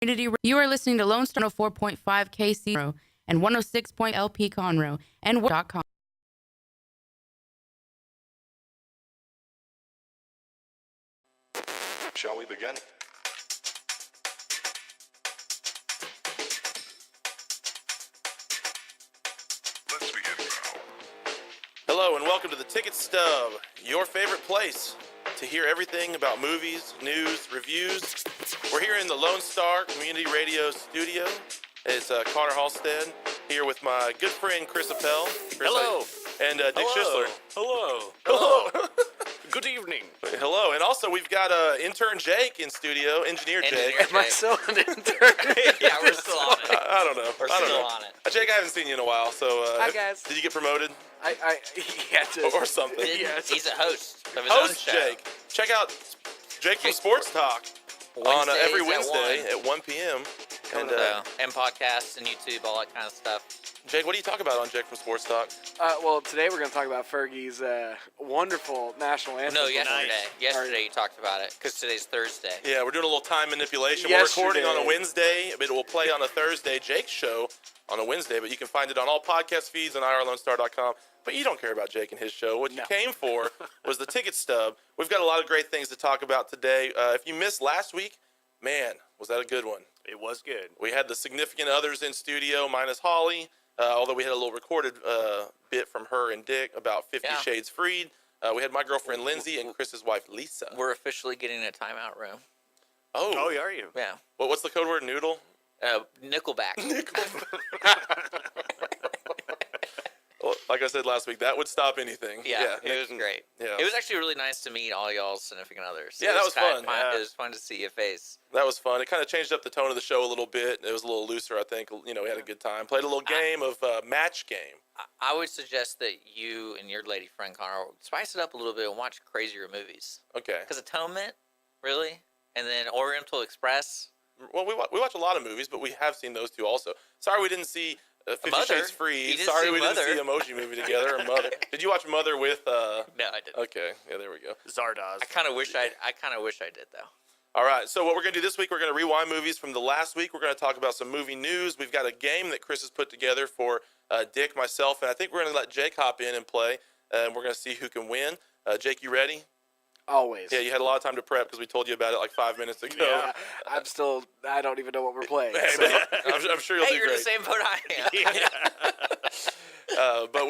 You are listening to Lone Star 4.5 KC and 106. LP Conroe and .com. Shall we begin? Let's begin now. Hello and welcome to the Ticket Stub, your favorite place to hear everything about movies, news, reviews. We're here in the Lone Star Community Radio studio. It's Connor Halstead here with my good friend Chris Appel. Hello. And Dick Schisler. Hello. Hello. Good evening. Hello. And also we've got intern Jake in studio, engineer Jake. Am I still an intern? Yeah, we're still on it. I don't know. We're I don't still know. on it. Jake, I haven't seen you in a while, so Hi, guys. did you get promoted or something? Yes. He's a host of his Host own show. Jake. Check out Jake from Sports Talk on every Wednesday at 1 p.m. And And podcasts and YouTube, all that kind of stuff. Jake, what do you talk about on Jake from Sports Talk? Well, today we're going to talk about Fergie's wonderful national anthem. No, yesterday. Yesterday you talked about it because today's Thursday. Yeah, we're doing a little time manipulation. Yesterday. We're recording on a Wednesday, but it will play on a Thursday. Jake's show on a Wednesday, but you can find it on all podcast feeds on irlonestar.com. But you don't care about Jake and his show. What you came for was the ticket stub. We've got a lot of great things to talk about today. If you missed last week, man, was that a good one. It was good. We had the significant others in studio, minus Holly, although we had a little recorded bit from her and Dick about 50 Shades Freed. We had my girlfriend Lindsay and Chris's wife Lisa. We're officially getting a timeout room. Oh, are you? Yeah. What's the code word? Noodle? Nickelback. Well, like I said last week, that would stop anything. Yeah, it was great. Yeah. It was actually really nice to meet all y'all's significant others. Yeah, that was fun. It was fun to see your face. That was fun. It kind of changed up the tone of the show a little bit. It was a little looser, I think. We had a good time. Played a little game of match game. I would suggest that you and your lady friend Connor spice it up a little bit and watch crazier movies. Okay. Because Atonement, really? And then Oriental Express. Well, we watch a lot of movies, but we have seen those two also. Sorry we didn't see 50 Mother. Shades Freed. You didn't Sorry see we Mother. didn't see Emoji Movie together. Or Mother. Did you watch Mother with? No, I didn't. Okay. Yeah, there we go. Zardoz. I kind of wish I did though. All right, so what we're going to do this week, we're going to rewind movies from the last week. We're going to talk about some movie news. We've got a game that Chris has put together for Dick, myself, and I think we're going to let Jake hop in and play, and we're going to see who can win. Jake, you ready? Always. Yeah, you had a lot of time to prep because we told you about it like 5 minutes ago. Yeah, I don't even know what we're playing. Hey, So. man, I'm sure you'll Hey, do you're great. the same boat I am. But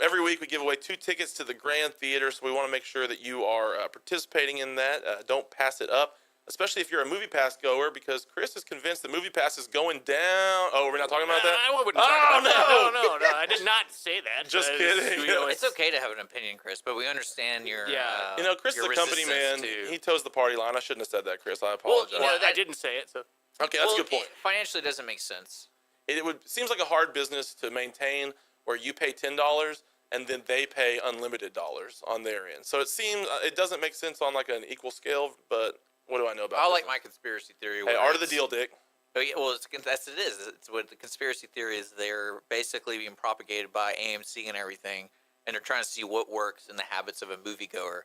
every week we give away 2 tickets to the Grand Theater, so we want to make sure that you are participating in that. Don't pass it up, especially if you're a Movie Pass goer, because Chris is convinced that Movie Pass is going down. Oh, we're not talking about that? I wouldn't talk about that. No. I did not say that. Just kidding. It's okay to have an opinion, Chris, but we understand your Chris is your a company man. resistance to- He toes the party line. I shouldn't have said that, Chris. I Well, apologize. I didn't say it, so. Okay, that's a good point. It financially doesn't make sense. It seems like a hard business to maintain where you pay $10 and then they pay unlimited dollars on their end. So it seems it doesn't make sense on like an equal scale, but what do I know about I this? like my conspiracy theory. Hey, where art of the it's- deal, Dick. Oh, yeah, well, that's it is. It's what the conspiracy theory is. They're basically being propagated by AMC and everything, and they're trying to see what works in the habits of a moviegoer.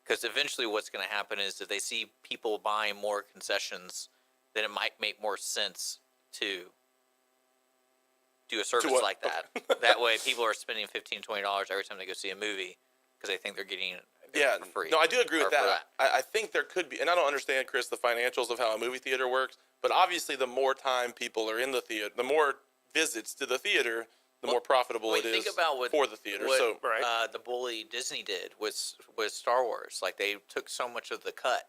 Because eventually, what's going to happen is if they see people buying more concessions, then it might make more sense to do a service what? like that. That way, people are spending $15, $20 every time they go see a movie because they think they're getting it for free. No, I do agree with Or for that. I think there could be, and I don't understand, Chris, the financials of how a movie theater works, but obviously the more time people are in the theater, the more visits to the theater, the more profitable it is think about for the theater. What, Right. the bully Disney did with Star Wars. Like, they took so much of the cut,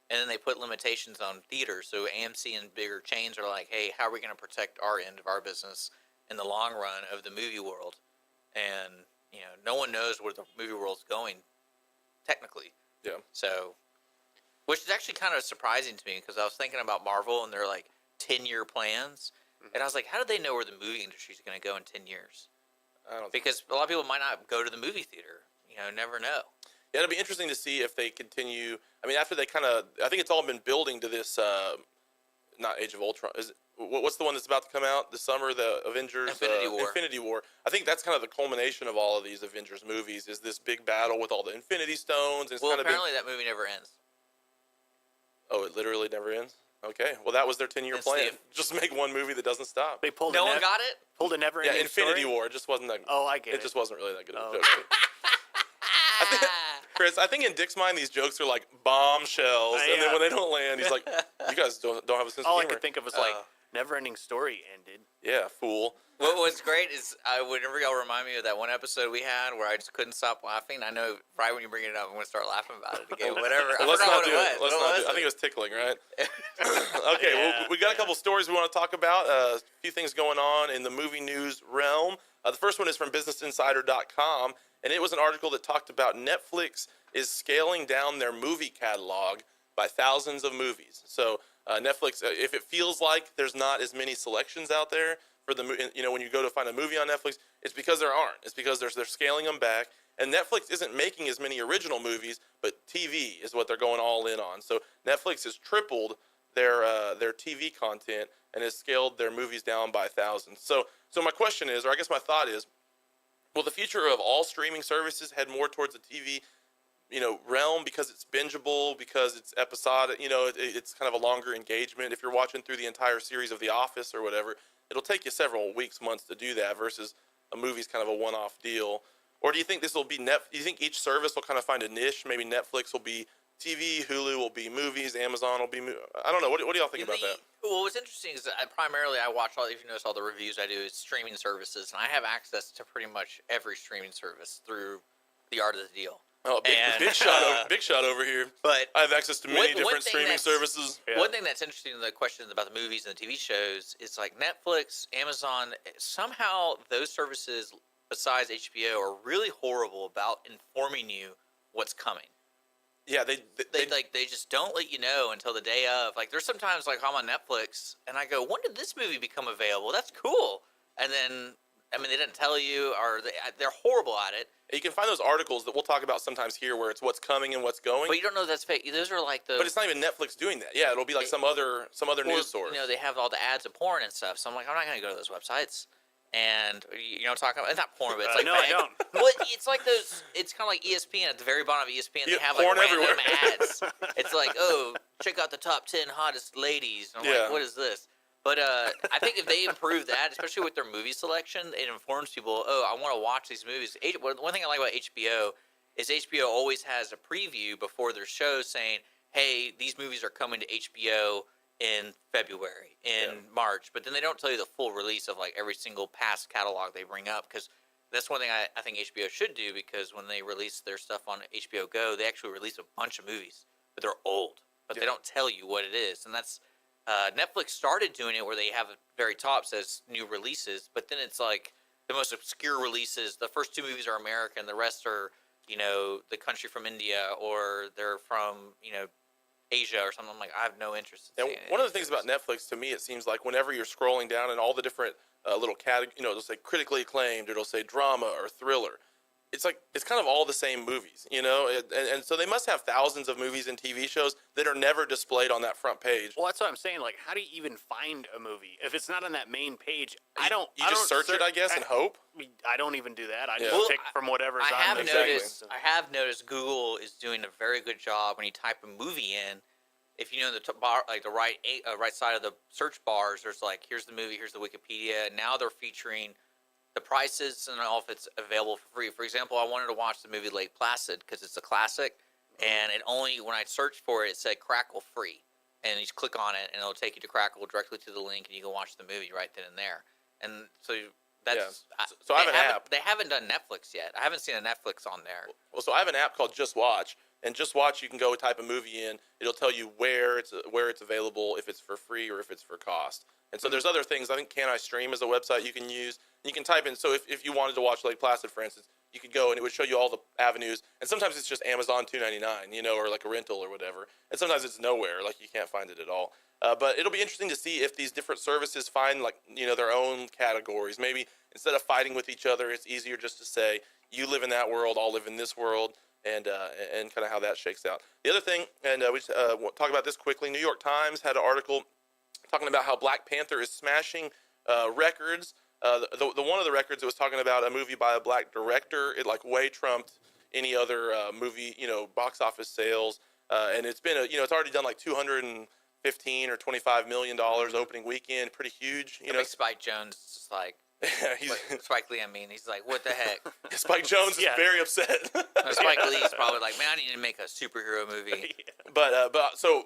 and then they put limitations on theaters. So AMC and bigger chains are like, hey, how are we going to protect our end of our business in the long run of the movie world? And, no one knows where the movie world's going, technically. Yeah. So, which is actually kind of surprising to me, because I was thinking about Marvel and their, 10-year plans. And I was like, how do they know where the movie industry is going to go in 10 years? I don't Because a lot of people might not go to the movie theater. Never know. Yeah, it'll be interesting to see if they continue. I mean, after they I think it's all been building to this, not Age of Ultron. What's the one that's about to come out this summer? The Avengers Infinity War. Infinity War. I think that's kind of the culmination of all of these Avengers movies. Is this big battle with all the Infinity Stones? And Well, apparently that movie never ends. Oh, it literally never ends. Okay, well that was their 10-year That's plan. the- Just make one movie that doesn't stop. They pulled No a one got it. pulled a never Yeah, ending Infinity story. War. It just wasn't that. Oh, I get it. It just wasn't really that good of a Oh, joke. Chris, I think in Dick's mind these jokes are like bombshells, and then Yeah. when they don't land, he's like, "You guys don't have a sense All of I humor." could think of was like never ending story ended. Yeah, fool. What's great is whenever y'all remind me of that one episode we had where I just couldn't stop laughing. I know right when you bring it up, I'm going to start laughing about it again. Whatever. I Well, let's forgot not what do it it. was. Let's What not was do it. I think it was tickling, right? Okay, Yeah. well, we got a couple stories we want to talk about. A few things going on in the movie news realm. The first one is from BusinessInsider.com, and it was an article that talked about Netflix is scaling down their movie catalog by thousands of movies. So Netflix, if it feels like there's not as many selections out there for the, when you go to find a movie on Netflix, it's because there aren't. It's because they're scaling them back. And Netflix isn't making as many original movies, but TV is what they're going all in on. So Netflix has tripled their TV content and has scaled their movies down by thousands. So my question is, or I guess my thought is, will the future of all streaming services head more towards the TV, realm because it's bingeable, because it's episodic, it's kind of a longer engagement. If you're watching through the entire series of The Office or whatever, it'll take you several weeks, months to do that versus a movie's kind of a one-off deal. Or do you think this will be do you think each service will kind of find a niche? Maybe Netflix will be TV, Hulu will be movies, Amazon will be I don't know. What do y'all think about that? Well, what's interesting is that I watch all. If you notice all the reviews I do, is streaming services, and I have access to pretty much every streaming service through the Art of the Deal. Oh, big shot over here. But I have access to many one different thing streaming that's- services. Yeah. One thing that's interesting in the questions about the movies and the TV shows is like Netflix, Amazon, somehow those services, besides HBO, are really horrible about informing you what's coming. Yeah, They just don't let you know until the day of. Like there's sometimes like I'm on Netflix and I go, when did this movie become available? That's cool. And then they didn't tell you, or they're horrible at it. you can find those articles that we'll talk about sometimes here where it's what's coming and what's going. But you don't know that's fake. Those are like the. But it's not even Netflix doing that. Yeah, it'll be like some other news source. They have all the ads of porn and stuff. So I'm like, I'm not going to go to those websites. And talking about, it's not porn, but it's like No, I don't. Well, it's like those. It's kind of like ESPN at the very bottom of ESPN. Yeah, They have like porn random everywhere. ads. It's like, oh, check out the top 10 hottest ladies. And I'm Yeah. like, what is this? But I think if they improve that, especially with their movie selection, it informs people. Oh, I want to watch these movies. One thing I like about HBO is HBO always has a preview before their show saying, "Hey, these movies are coming to HBO in February, in March," but then they don't tell you the full release of like every single past catalog they bring up, because that's one thing I think HBO should do, because when they release their stuff on HBO Go, they actually release a bunch of movies, but they're old, but they don't tell you what it is. And that's Netflix started doing it where they have a very top says new releases, but then it's like the most obscure releases. The first two movies are American, the rest are the country from India, or they're from Asia or something. I'm like, I have no interest in And seeing one of any the things shows. about Netflix, to me, it seems like whenever you're scrolling down and all the different little categories, it'll say critically acclaimed, it'll say drama or thriller. It's like it's kind of all the same movies, and so they must have thousands of movies and TV shows that are never displayed on that front page. Well, that's what I'm saying. Like, how do you even find a movie if it's not on that main page? You just search it, I guess, and hope. I don't even do that. I Yeah. just Well, pick from whatever's I on have the noticed. page. I have noticed Google is doing a very good job when you type a movie in. If you know the bar, like the right side of the search bars, there's like, here's the movie, here's the Wikipedia. Now they're featuring the prices and all if it's available for free. For example, I wanted to watch the movie Lake Placid because it's a classic, and it only when I searched for it, it said Crackle free, and you just click on it, and it'll take you to Crackle directly to the link, and you can watch the movie right then and there. And so that's So I have an app. They haven't done Netflix yet. I haven't seen a Netflix on there. Well, so I have an app called Just Watch, and Just Watch, you can go type a movie in. It'll tell you where it's available, if it's for free or if it's for cost. And so there's other things. I think Can I Stream is a website you can use. And you can type in. So if you wanted to watch Lake Placid, for instance, you could go and it would show you all the avenues. And sometimes it's just Amazon $2.99, or like a rental or whatever. And sometimes it's nowhere, like you can't find it at all. But it'll be interesting to see if these different services find their own categories. Maybe instead of fighting with each other, it's easier just to say, you live in that world, I'll live in this world. And kind of how that shakes out. The other thing, and we we'll talk about this quickly. New York Times had an article talking about how Black Panther is smashing records. The one of the records, it was talking about a movie by a black director. It like way trumped any other movie, box office sales. And it's been it's already done like $250 $15 or $25 million opening weekend, pretty huge. You know, Spike Jones is like, he's, Spike Lee, I mean, he's like, what the heck? Spike Jones is Yeah. very upset. Spike Lee's probably like, man, I need to make a superhero movie. But so,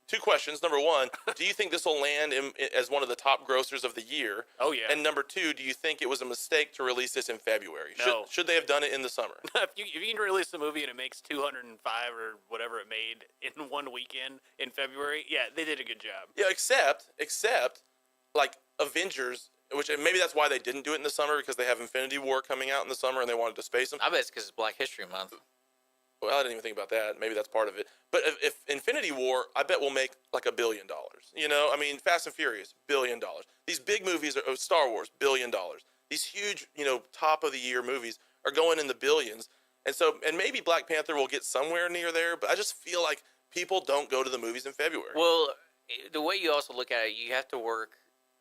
two questions. Number one, do you think this will land as one of the top grossers of the year? Oh, yeah. And number two, do you think it was a mistake to release this in February? No. Should they have done it in the summer? if you can release a movie and it makes 205 or whatever it made in one weekend in February, yeah, they did a good job. Yeah, except like Avengers, which maybe that's why they didn't do it in the summer, because they have Infinity War coming out in the summer and they wanted to space them. I bet it's because it's Black History Month. Well, I didn't even think about that. Maybe that's part of it. But if Infinity War, I bet will make like $1 billion. You know, I mean, Fast and Furious, $1 billion. These big movies are Star Wars, $1 billion. These huge, you know, top of the year movies are going in the billions. And so, and maybe Black Panther will get somewhere near there, but I just feel like people don't go to the movies in February. Well, the way you also look at it, you have to work,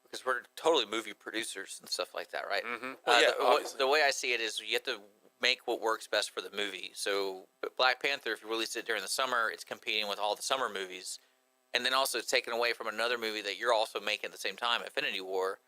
because we're totally movie producers and stuff like that, right? Mm-hmm. Well, yeah, the obviously. way I see it is you have to make what works best for the movie. So but Black Panther, if you release it during the summer, it's competing with all the summer movies. And then also it's taken away from another movie that you're also making at the same time, Infinity War.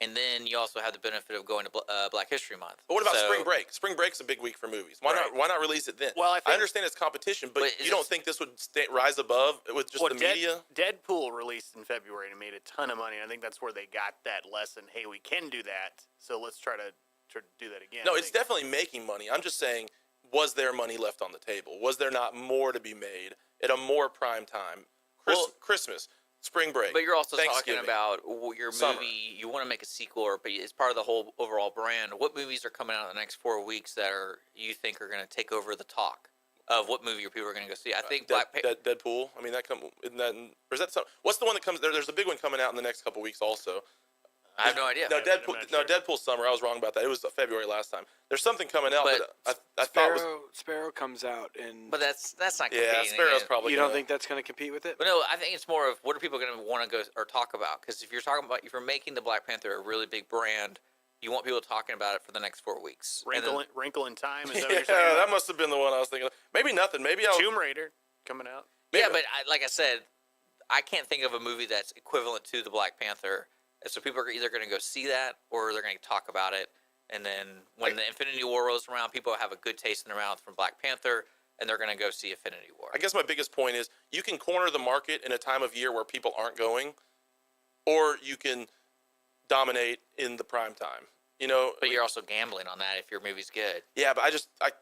And then you also have the benefit of going to Black History Month. But what about So- Spring Break? Spring Break's a big week for movies. Why Right. not release it then? Well, I I think- understand it's competition, but But you don't think this would rise above with just Well, the media? Deadpool released in February and made a ton of money. And I think that's where they got that lesson. Hey, we can do that, so let's try to do that again. No, I it's think. definitely making money. I'm just saying, was there money left on the table? Was there not more to be made at a more prime time? Christmas, Spring Break. But you're also talking Thanksgiving. about your Summer. movie. You want to make a sequel, but it's part of the whole overall brand. What movies are coming out in the next 4 weeks that you think are going to take over the talk of what movie people are going to go see? I think Deadpool. I mean, that isn't that, or is that some? What's the one that comes there? There's a big one coming out in the next couple weeks also. I have no idea. No, I'm Deadpool. not No, sure. Deadpool's summer. I was wrong about that. It was February last time. There's something coming out, But but I thought it was. Sparrow comes out in. But that's not Yeah, competing Sparrow's against- probably. you don't gonna- think that's going to compete with it? But no, I think it's more of what are people going to want to go or talk about? Because if you're making the Black Panther a really big brand, you want people talking about it for the next 4 weeks. And then- Wrinkle in Time. Is that Yeah, what you're saying? that must have been the one I was thinking of. Maybe nothing. Maybe I'll. Tomb Raider coming out. yeah, but like I said, I can't think of a movie that's equivalent to the Black Panther. And so people are either going to go see that or they're going to talk about it. And then when the Infinity War rolls around, people have a good taste in their mouth from Black Panther, and they're going to go see Infinity War. I guess my biggest point is you can corner the market in a time of year where people aren't going, or you can dominate in the prime time. You know, But you're also gambling on that if your movie's good. yeah, but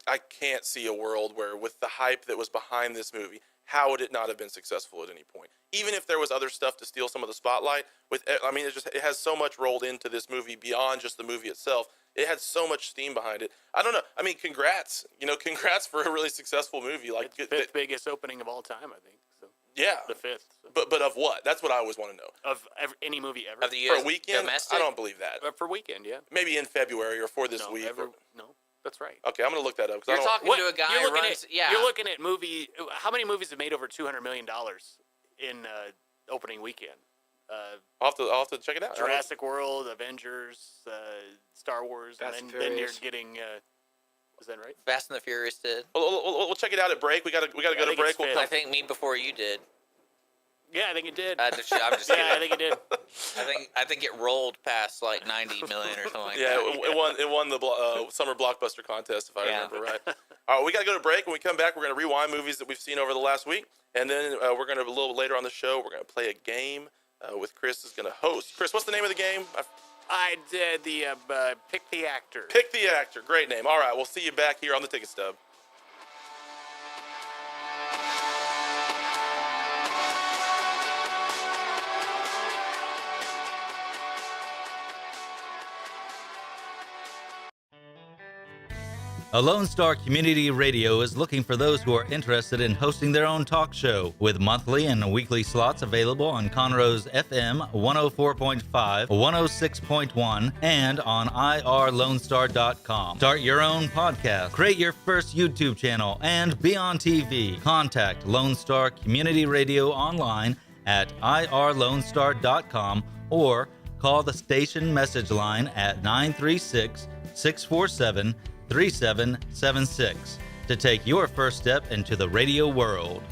I can't see a world where with the hype that was behind this movie, how would it not have been successful at any point? Even if there was other stuff to steal some of the spotlight, it has so much rolled into this movie beyond just the movie itself. It had so much steam behind it. I don't know. I mean, congrats. Congrats for a really successful movie. Like, It's fifth biggest opening of all time, I think. So yeah. the fifth But of what? That's what I always want to know. of any movie ever. Of the For year, a weekend, domestic, I don't believe that. For weekend, yeah. Maybe in February or for this No, week. no, that's right. Okay, I'm gonna look that up. 'Cause I You're don't- talking to a guy you're who looking runs. at, Yeah, You're looking at movie. How many movies have made over $200 million in opening weekend? I'll have to check it out. Jurassic World, Avengers, Star Wars, Fast and and then you're Furious. getting. Is that right? Fast and the Furious did. We'll check it out at break. We gotta go to think break. it's We'll fifth. I think me before you did. Yeah, I think it did. I'm just yeah, kidding. I think it did. I think it rolled past like 90 million or something like Yeah, that. it won the summer blockbuster contest, if I Yeah. remember right. All right, we got to go to break. When we come back, we're going to rewind movies that we've seen over the last week, and then we're going to a little later on the show, we're going to play a game with Chris is going to host. Chris, what's the name of the game? I did the pick the actor. Pick the actor. Great name. All right, we'll see you back here on the Ticket Stub. A Lone Star Community Radio is looking for those who are interested in hosting their own talk show, with monthly and weekly slots available on Conroe's FM 104.5, 106.1, and on irlonestar.com. Start your own podcast, create your first YouTube channel, and be on TV. Contact Lone Star Community Radio online at irlonestar.com or call the station message line at 936-647-3776 to take your first step into the radio world.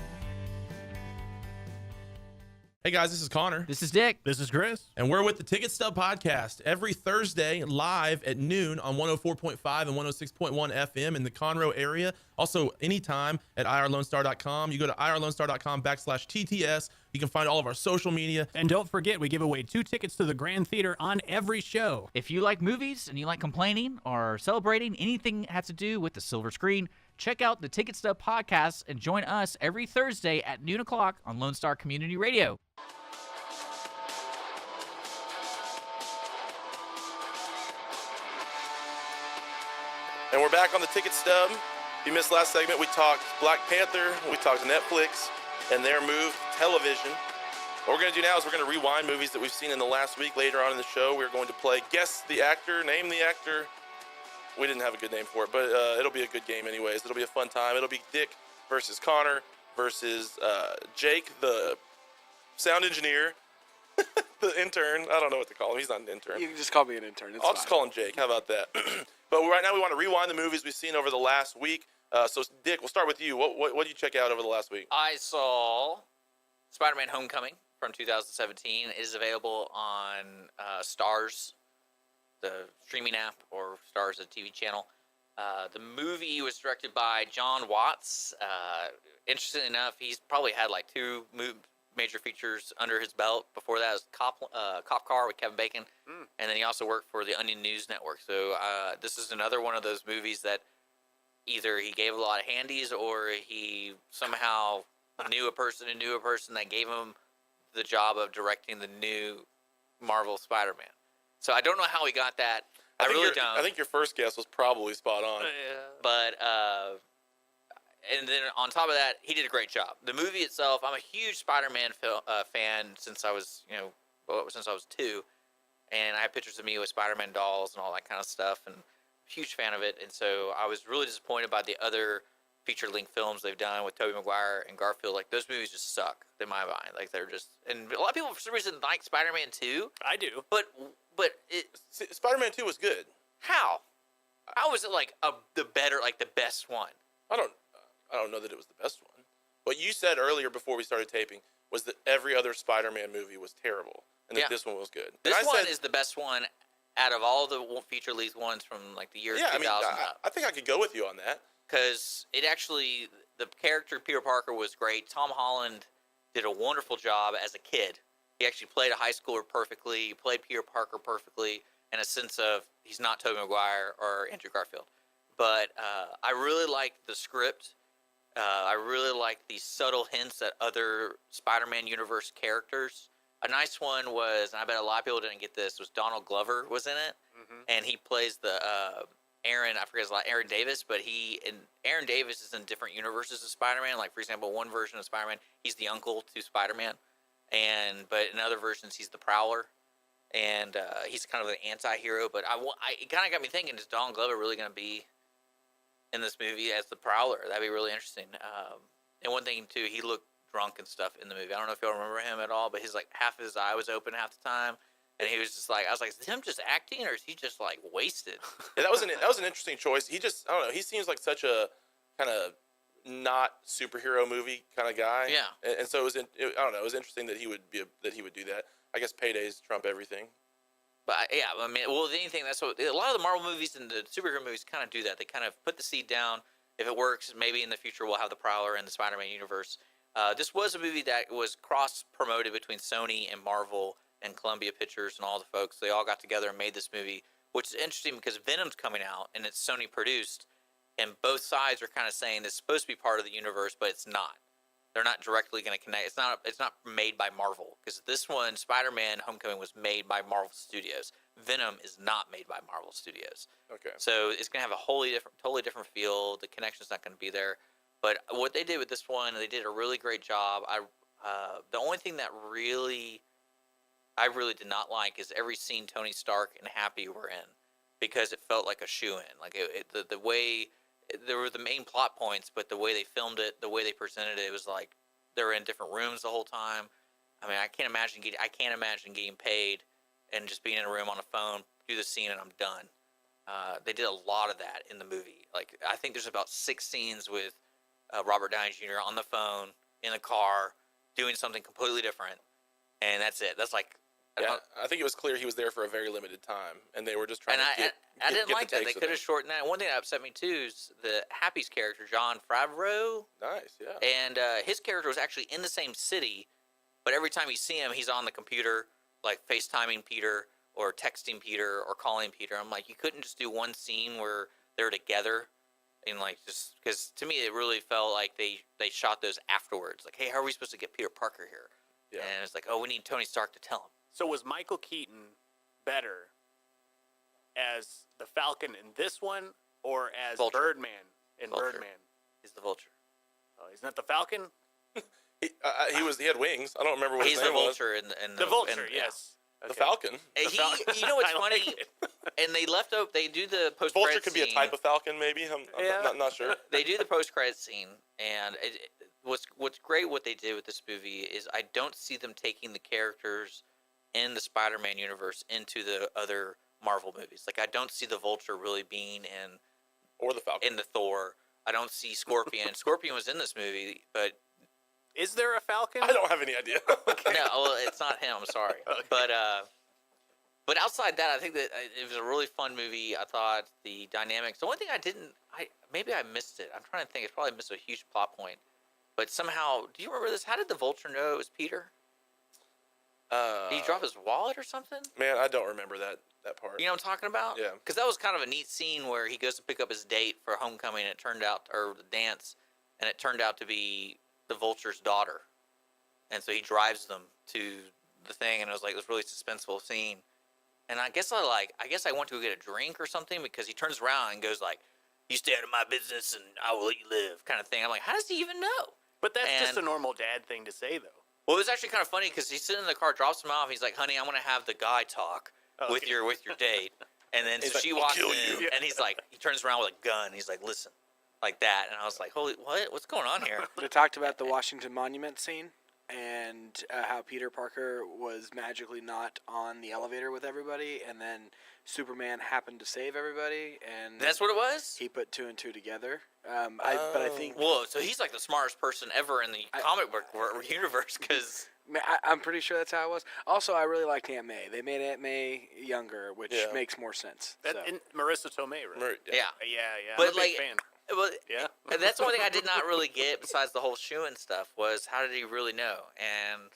Hey guys, this is Connor. This is Dick. This is Chris. And we're with the Ticket Stub podcast every Thursday live at noon on 104.5 and 106.1 FM in the Conroe area. Also, anytime at irlonestar.com. You go to irlonestar.com/TTS. You can find all of our social media. And don't forget, we give away 2 tickets to the Grand Theater on every show. If you like movies and you like complaining or celebrating anything that has to do with the silver screen, check out the Ticket Stub podcast and join us every Thursday at noon o'clock on Lone Star Community Radio. And we're back on the Ticket Stub. If you missed last segment, we talked Black Panther, we talked Netflix, and their move to television. What we're going to do now is we're going to rewind movies that we've seen in the last week. Later on in the show, we're going to play Guess the Actor, Name the Actor. We didn't have a good name for it, but it'll be a good game anyways. It'll be a fun time. It'll be Dick versus Connor versus Jake, the sound engineer, the intern. I don't know what to call him. He's not an intern. You can just call me an intern. It's I'll fine. just call him Jake. How about that? But right now we want to rewind the movies we've seen over the last week. So, Dick, we'll start with you. What did you check out over the last week? I saw Spider-Man: Homecoming from 2017. It is available on Stars, the streaming app, or Stars, the TV channel. The movie was directed by John Watts. Interesting enough, he's probably had like 2 major features under his belt. Before that was Cop Car with Kevin Bacon, and then he also worked for the Onion News Network. So this is another one of those movies that either he gave a lot of handies or he somehow knew a person that gave him the job of directing the new Marvel Spider-Man. So I don't know how he got that. I really don't. I think your first guess was probably spot on. But and then on top of that, he did a great job. The movie itself, I'm a huge Spider-Man fan since I was 2, and I have pictures of me with Spider-Man dolls and all that kind of stuff, and huge fan of it. And so I was really disappointed by the other feature-length films they've done with Tobey Maguire and Garfield. Like, those movies just suck in my mind. Like, they're just, and a lot of people for some reason like Spider-Man 2. I do. But Spider-Man 2 was good. how? How was it like the best one? I don't know that it was the best one. What you said earlier before we started taping was that every other Spider-Man movie was terrible, and that this one was good. This and I one said, is the best one out of all the feature-length ones from like the year 2000 up. I think I could go with you on that. Because it actually, the character Peter Parker was great. Tom Holland did a wonderful job as a kid. He actually played a high schooler perfectly. He played Peter Parker perfectly in a sense of he's not Tobey Maguire or Andrew Garfield. But I really liked the script. I really liked the subtle hints at other Spider-Man universe characters. A nice one was, and I bet a lot of people didn't get this, was Donald Glover was in it. And he plays the Aaron Davis, but Aaron Davis is in different universes of Spider-Man. Like, for example, one version of Spider-Man, he's the uncle to Spider-Man, but in other versions, he's the Prowler, and he's kind of the anti-hero. But it kind of got me thinking: is Donald Glover really going to be in this movie as the Prowler? That'd be really interesting. And one thing too, he looked drunk and stuff in the movie. I don't know if y'all remember him at all, but half his eye was open half the time. And he was just like, I was like, is him just acting or is he just like wasted? Yeah, that was an interesting choice. He just, I don't know, he seems like such a kind of not superhero movie kind of guy. Yeah. And so I don't know, it was interesting that he would do that. I guess paydays trump everything. But yeah, I mean, well, if anything, that's what a lot of the Marvel movies and the superhero movies kind of do. That they kind of put the seed down. If it works, maybe in the future we'll have the Prowler in the Spider-Man universe. This was a movie that was cross-promoted between Sony and Marvel and Columbia Pictures and all the folks. They all got together and made this movie, which is interesting because Venom's coming out and it's Sony produced, and both sides are kind of saying it's supposed to be part of the universe, but it's not. They're not directly going to connect. It's not made by Marvel, because this one, Spider-Man: Homecoming, was made by Marvel Studios. Venom is not made by Marvel Studios. Okay. So it's going to have a totally different feel. The connection's not going to be there. But what they did with this one, they did a really great job. The only thing that I really did not like is every scene Tony Stark and Happy were in, because it felt like a shoe-in. Like the way there were the main plot points, but the way they filmed it, the way they presented it, it was like they were in different rooms the whole time. I mean, I can't imagine getting paid and just being in a room on a phone, do the scene, and I'm done. They did a lot of that in the movie. Like, I think there's about 6 scenes with Robert Downey Jr. on the phone, in a car, doing something completely different. and that's it. That's like, Yeah, I think it was clear he was there for a very limited time, and they were just trying and to I didn't like the that. They takes of could have him. shortened that. One thing that upset me too is the Happy's character, John Favreau, Nice, yeah. and his character was actually in the same city, but every time you see him, he's on the computer, like FaceTiming Peter or texting Peter or calling Peter. I'm like, you couldn't just do one scene where they're together, and like just because to me it really felt like they shot those afterwards. Like, hey, how are we supposed to get Peter Parker here? Yeah. And it's like, oh, we need Tony Stark to tell him. So was Michael Keaton better as the Falcon in this one, or as Vulture. Birdman in Vulture. Birdman? He's the Vulture. Oh, he's not the Falcon. He had wings. I don't remember what He's his the name was. Vulture in The Vulture, in- yeah. yes. The Okay. Falcon. And The Falcon. you know what's I like funny? it. And they left out. They do the post Vulture credit could scene. be a type of Falcon, maybe. I'm Yeah. not sure. They do the post credit scene, and what's great what they did with this movie is I don't see them taking the characters in the Spider-Man universe into the other Marvel movies. Like I don't see the Vulture really being Or the Falcon. in the Thor. I don't see Scorpion. Scorpion was in this movie, but Is there a Falcon? I don't have any idea. no, well, it's not him. I'm sorry, but outside that, I think that it was a really fun movie. I thought the dynamics. The one thing maybe I missed it. I'm trying to think. It's probably missed a huge plot point. But somehow, do you remember this? How did the Vulture know it was Peter? Did he drop his wallet or something? Man, I don't remember that part. You know what I'm talking about? Yeah. Because that was kind of a neat scene where he goes to pick up his date for homecoming, and it turned out, or the dance, and it turned out to be the Vulture's daughter. And so he drives them to the thing, and it was like this really suspenseful scene. And I guess I went to go get a drink or something because he turns around and goes like, "You stay out of my business, and I will let you live," kind of thing. I'm like, how does he even know? But that's just And- a normal dad thing to say, though. Well, it was actually kind of funny because he's sitting in the car, drops him off. He's like, "Honey, I'm gonna have the guy talk with Okay. your date." And then He's so like, she "I'll walks kill in, you." and he's like, he turns around with a gun. He's like, "Listen," like that. And I was like, "Holy, what? What's going on here?" They talked about the Washington Monument scene and how Peter Parker was magically not on the elevator with everybody, and then Superman happened to save everybody, and That's what it was. he put two and two together. But I think Whoa, so he's like the smartest person ever in the comic book universe because I'm pretty sure that's how it was. Also, I really liked Aunt May. They made Aunt May younger, which Yeah. makes more sense. That, so. and Marissa Tomei, right? yeah. Yeah. But I'm a like, big fan. well, Yeah. and that's one thing I did not really get besides the whole shoe and stuff was how did he really know? And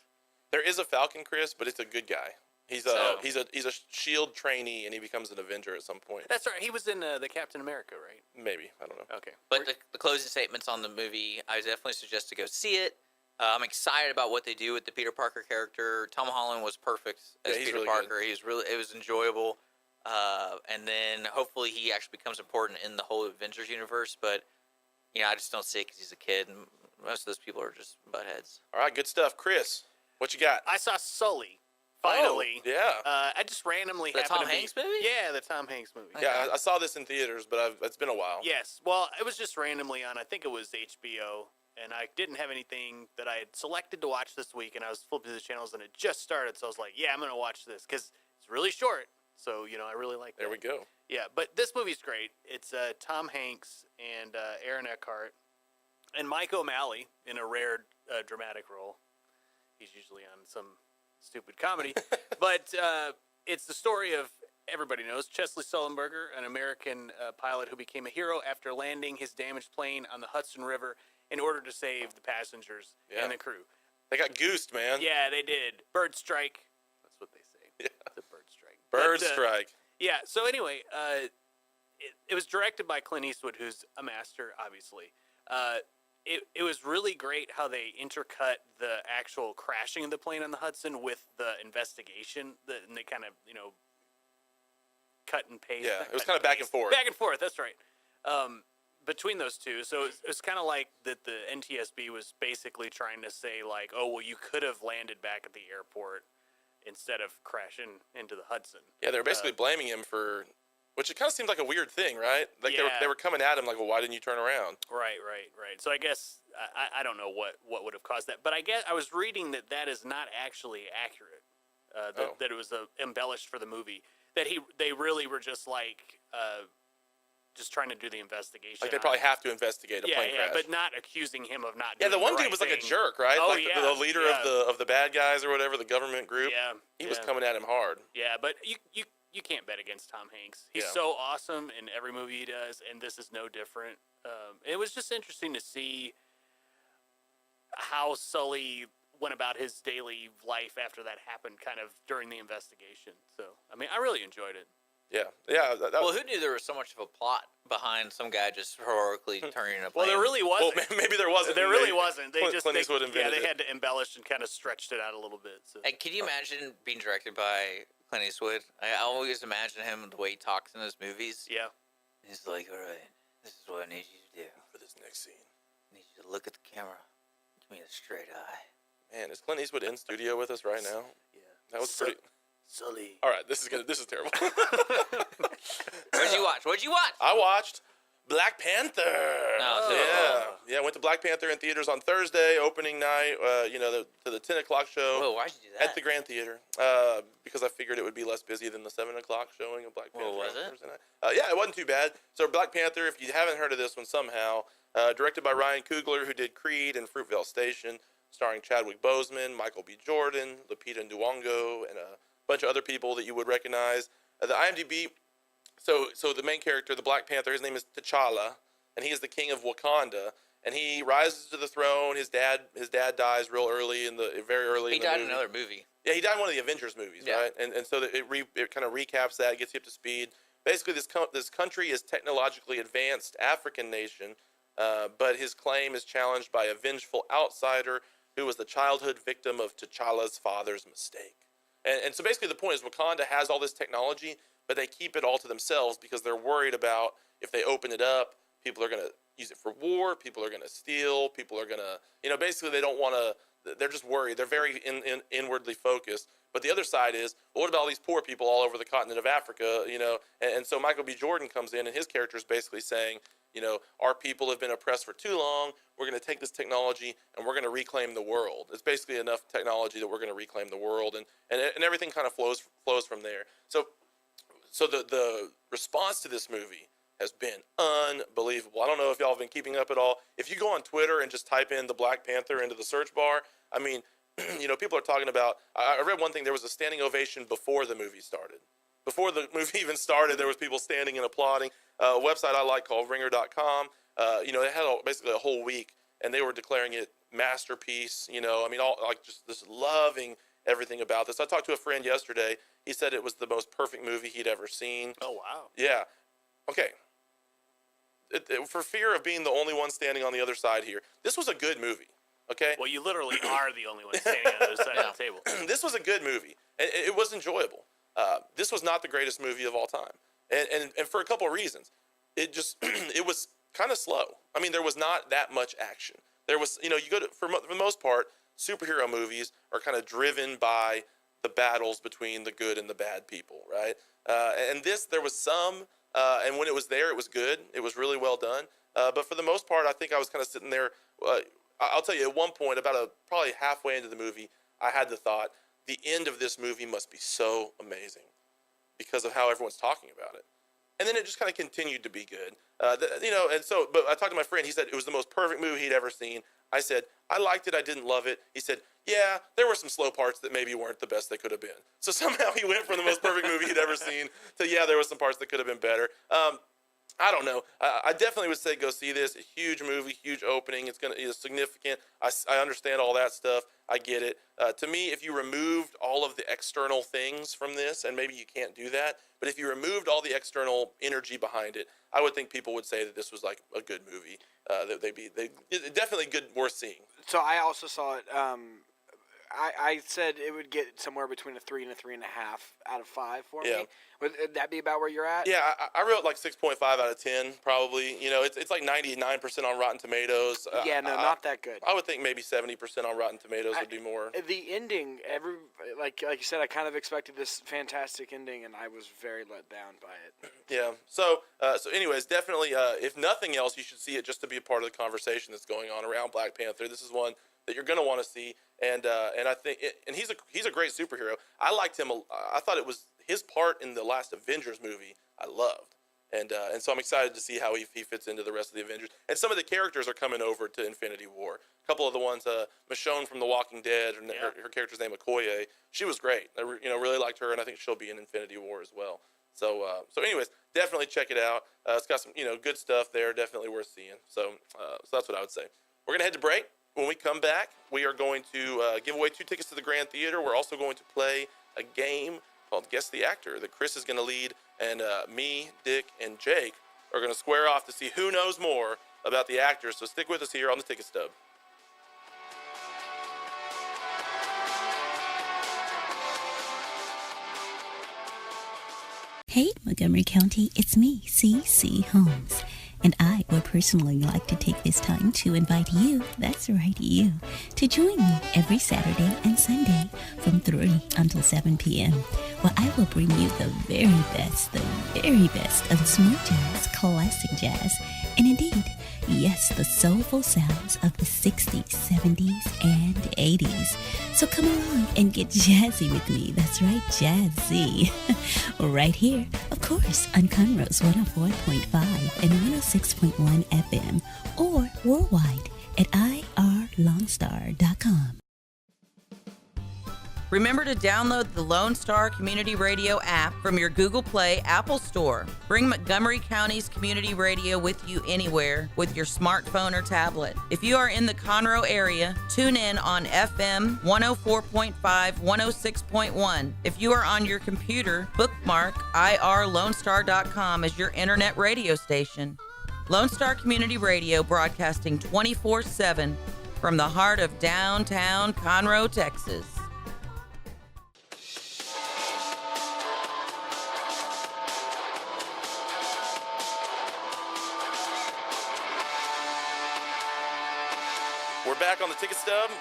There is a Falcon, Chris, but it's a good guy. He's So- he's a Shield trainee, and he becomes an Avenger at some point. That's right. He was in the Captain America, right? Maybe, I don't know. Okay. But the closing statements on the movie, I definitely suggest to go see it. I'm excited about what they do with the Peter Parker character. Tom Holland was perfect as Yeah, he's Peter really Parker. It was enjoyable. And then hopefully he actually becomes important in the whole Avengers universe. But I just don't see it because he's a kid, and most of those people are just buttheads. All right, good stuff, Chris. What you got? I saw Sully. Finally. Oh, yeah. I just randomly The happened Tom to Hanks be, movie? Yeah, the Tom Hanks movie. Yeah, I saw this in theaters, but it's been a while. Yes. Well, it was just randomly on. I think it was HBO, and I didn't have anything that I had selected to watch this week, and I was flipping through the channels, and it just started, so I was like, yeah, I'm gonna watch this because it's really short. So I really like that. There we go. Yeah, but this movie's great. It's Tom Hanks and Aaron Eckhart and Mike O'Malley in a rare dramatic role. He's usually on some stupid comedy, but it's the story of, everybody knows, Chesley Sullenberger, an American pilot who became a hero after landing his damaged plane on the Hudson River in order to save the passengers and the crew. They got goosed, man. Yeah, they did. Bird strike. That's what they say. Yeah. It's a bird strike. Bird But, strike. Yeah, so anyway, it was directed by Clint Eastwood, who's a master, obviously. It was really great how they intercut the actual crashing of the plane on the Hudson with the investigation, and they kind of, cut and paste. Yeah, not it was cut kind of back and forth. Back and forth, that's right. Between those two. So it was kind of like that the NTSB was basically trying to say, like, oh, well, you could have landed back at the airport instead of crashing into the Hudson. Yeah, they were basically blaming him for, which it kind of seemed like a weird thing, right? Like Yeah. they were coming at him like, well, why didn't you turn around? Right. So I guess I don't know what would have caused that, but I guess I was reading that is not actually accurate. That it was embellished for the movie. That they really were just like just trying to do the investigation. Like they probably have to investigate a plane crash. but not accusing him of not. Yeah, doing the one right dude was like a thing. jerk, right? Oh, like the leader of the bad guys or whatever, the government group. Yeah, he was coming at him hard. Yeah, but you can't bet against Tom Hanks. He's Yeah. so awesome in every movie he does, and this is no different. It was just interesting to see how Sully went about his daily life after that happened, kind of during the investigation. So, I mean, I really enjoyed it. Yeah. Well, who knew there was so much of a plot behind some guy just heroically turning a plane? Well, there really wasn't. Well, maybe there wasn't. There really wasn't. They Clint Eastwood invented they it. had to embellish and kind of stretched it out a little bit. So. And can you imagine being directed by Clint Eastwood? I always imagine him the way he talks in his movies. Yeah. He's like, all right, this is what I need you to do. For this next scene. I need you to look at the camera. Give me a straight eye. Man, is Clint Eastwood in studio with us right now? Yeah. That was pretty. Sully. All right, this is terrible. What'd you watch? I watched Black Panther. Oh, Yeah. Went to Black Panther in theaters on Thursday, opening night. To the 10 o'clock show. Whoa, why'd you do that? At the Grand Theater, because I figured it would be less busy than the 7 o'clock showing of Black Panther. was on it? Thursday night. Yeah, it wasn't too bad. So Black Panther, if you haven't heard of this one somehow, directed by Ryan Coogler, who did Creed and Fruitvale Station, starring Chadwick Boseman, Michael B. Jordan, Lupita Nyong'o, and a bunch of other people that you would recognize. The IMDb, so the main character, the Black Panther, his name is T'Challa, and he is the king of Wakanda. And he rises to the throne. His dad dies very early in the He died in movie. another movie. Yeah, he died in one of the Avengers movies, Yeah. right? And so it kind of recaps that, gets you up to speed. Basically, this country is technologically advanced African nation, but his claim is challenged by a vengeful outsider who was the childhood victim of T'Challa's father's mistake. And so basically the point is Wakanda has all this technology, but they keep it all to themselves because they're worried about if they open it up, people are going to use it for war, people are going to steal, people are going to, basically they don't want to, they're just worried. They're very inwardly focused. But the other side is, well, what about all these poor people all over the continent of Africa, And so Michael B. Jordan comes in, and his character is basically saying, our people have been oppressed for too long. We're going to take this technology, and we're going to reclaim the world. It's basically enough technology that we're going to reclaim the world, and everything kind of flows from there. So the response to this movie has been unbelievable. I don't know if y'all have been keeping up at all. If you go on Twitter and just type in the Black Panther into the search bar, I mean, people are talking about, I read one thing, there was a standing ovation before the movie started. Before the movie even started, there was people standing and applauding. A website I like called ringer.com, they had basically a whole week, and they were declaring it masterpiece, just loving everything about this. I talked to a friend yesterday. He said it was the most perfect movie he'd ever seen. Oh, wow. Yeah. Okay. For fear of being the only one standing on the other side here, this was a good movie. Okay. Well, you literally are the only one standing on the other side of the table. This was a good movie. It was enjoyable. This was not the greatest movie of all time, and for a couple of reasons. It was kind of slow. I mean, there was not that much action. There was, you go to for the most part, superhero movies are kind of driven by the battles between the good and the bad people, right? And there was some. And when it was there, it was good. It was really well done. But for the most part, I think I was kind of sitting there. I'll tell you, at one point, probably halfway into the movie, I had the thought, the end of this movie must be so amazing because of how everyone's talking about it. And then it just kind of continued to be good. But I talked to my friend. He said it was the most perfect movie he'd ever seen. I said, I liked it. I didn't love it. He said, yeah, there were some slow parts that maybe weren't the best they could have been. So somehow he went from the most perfect movie he'd ever seen to, yeah, there were some parts that could have been better. I don't know. I definitely would say go see this. A huge movie, huge opening. It's significant. I understand all that stuff. I get it. To me, if you removed all of the external things from this, and maybe you can't do that, but if you removed all the external energy behind it, I would think people would say that this was like a good movie. Definitely good, worth seeing. So I also saw it. I said it would get somewhere between a 3 and a 3.5 out of 5 for me. Would that be about where you're at? Yeah, I wrote like 6.5 out of 10, probably. It's like 99% on Rotten Tomatoes. Not that good. I would think maybe 70% on Rotten Tomatoes would be more. The ending, like you said, I kind of expected this fantastic ending, and I was very let down by it. Yeah. So anyways, definitely, if nothing else, you should see it just to be a part of the conversation that's going on around Black Panther. This is one that you're going to want to see, and I think, and he's a great superhero. I liked him. I thought it was his part in the last Avengers movie. I loved. And so I'm excited to see how he fits into the rest of the Avengers. And some of the characters are coming over to Infinity War. A couple of the ones, Michonne from The Walking Dead, her character's name Okoye, she was great. I really liked her, and I think she'll be in Infinity War as well. So anyways, definitely check it out. It's got some good stuff there, definitely worth seeing. So that's what I would say. We're gonna head to break. When we come back, we are going to give away 2 tickets to the Grand Theater. We're also going to play a game called Guess the Actor that Chris is going to lead, and me, Dick, and Jake are going to square off to see who knows more about the actors. So stick with us here on the Ticket Stub. Hey, Montgomery County, it's me, C.C. Holmes. And I would personally like to take this time to invite you, that's right, you, to join me every Saturday and Sunday from 3 until 7 p.m. where I will bring you the very best of smooth jazz, classic jazz, and indeed, yes, the soulful sounds of the 60s, 70s, and 80s. So come along and get jazzy with me. That's right, jazzy. Right here, of course, on Conroe's 104.5 and 106.1 FM, or worldwide at irlongstar.com. Remember to download the Lone Star Community Radio app from your Google Play Apple Store. Bring Montgomery County's community radio with you anywhere with your smartphone or tablet. If you are in the Conroe area, tune in on FM 104.5, 106.1. If you are on your computer, bookmark irlonestar.com as your internet radio station. Lone Star Community Radio, broadcasting 24/7 from the heart of downtown Conroe, Texas. We're back on the Ticket Stub.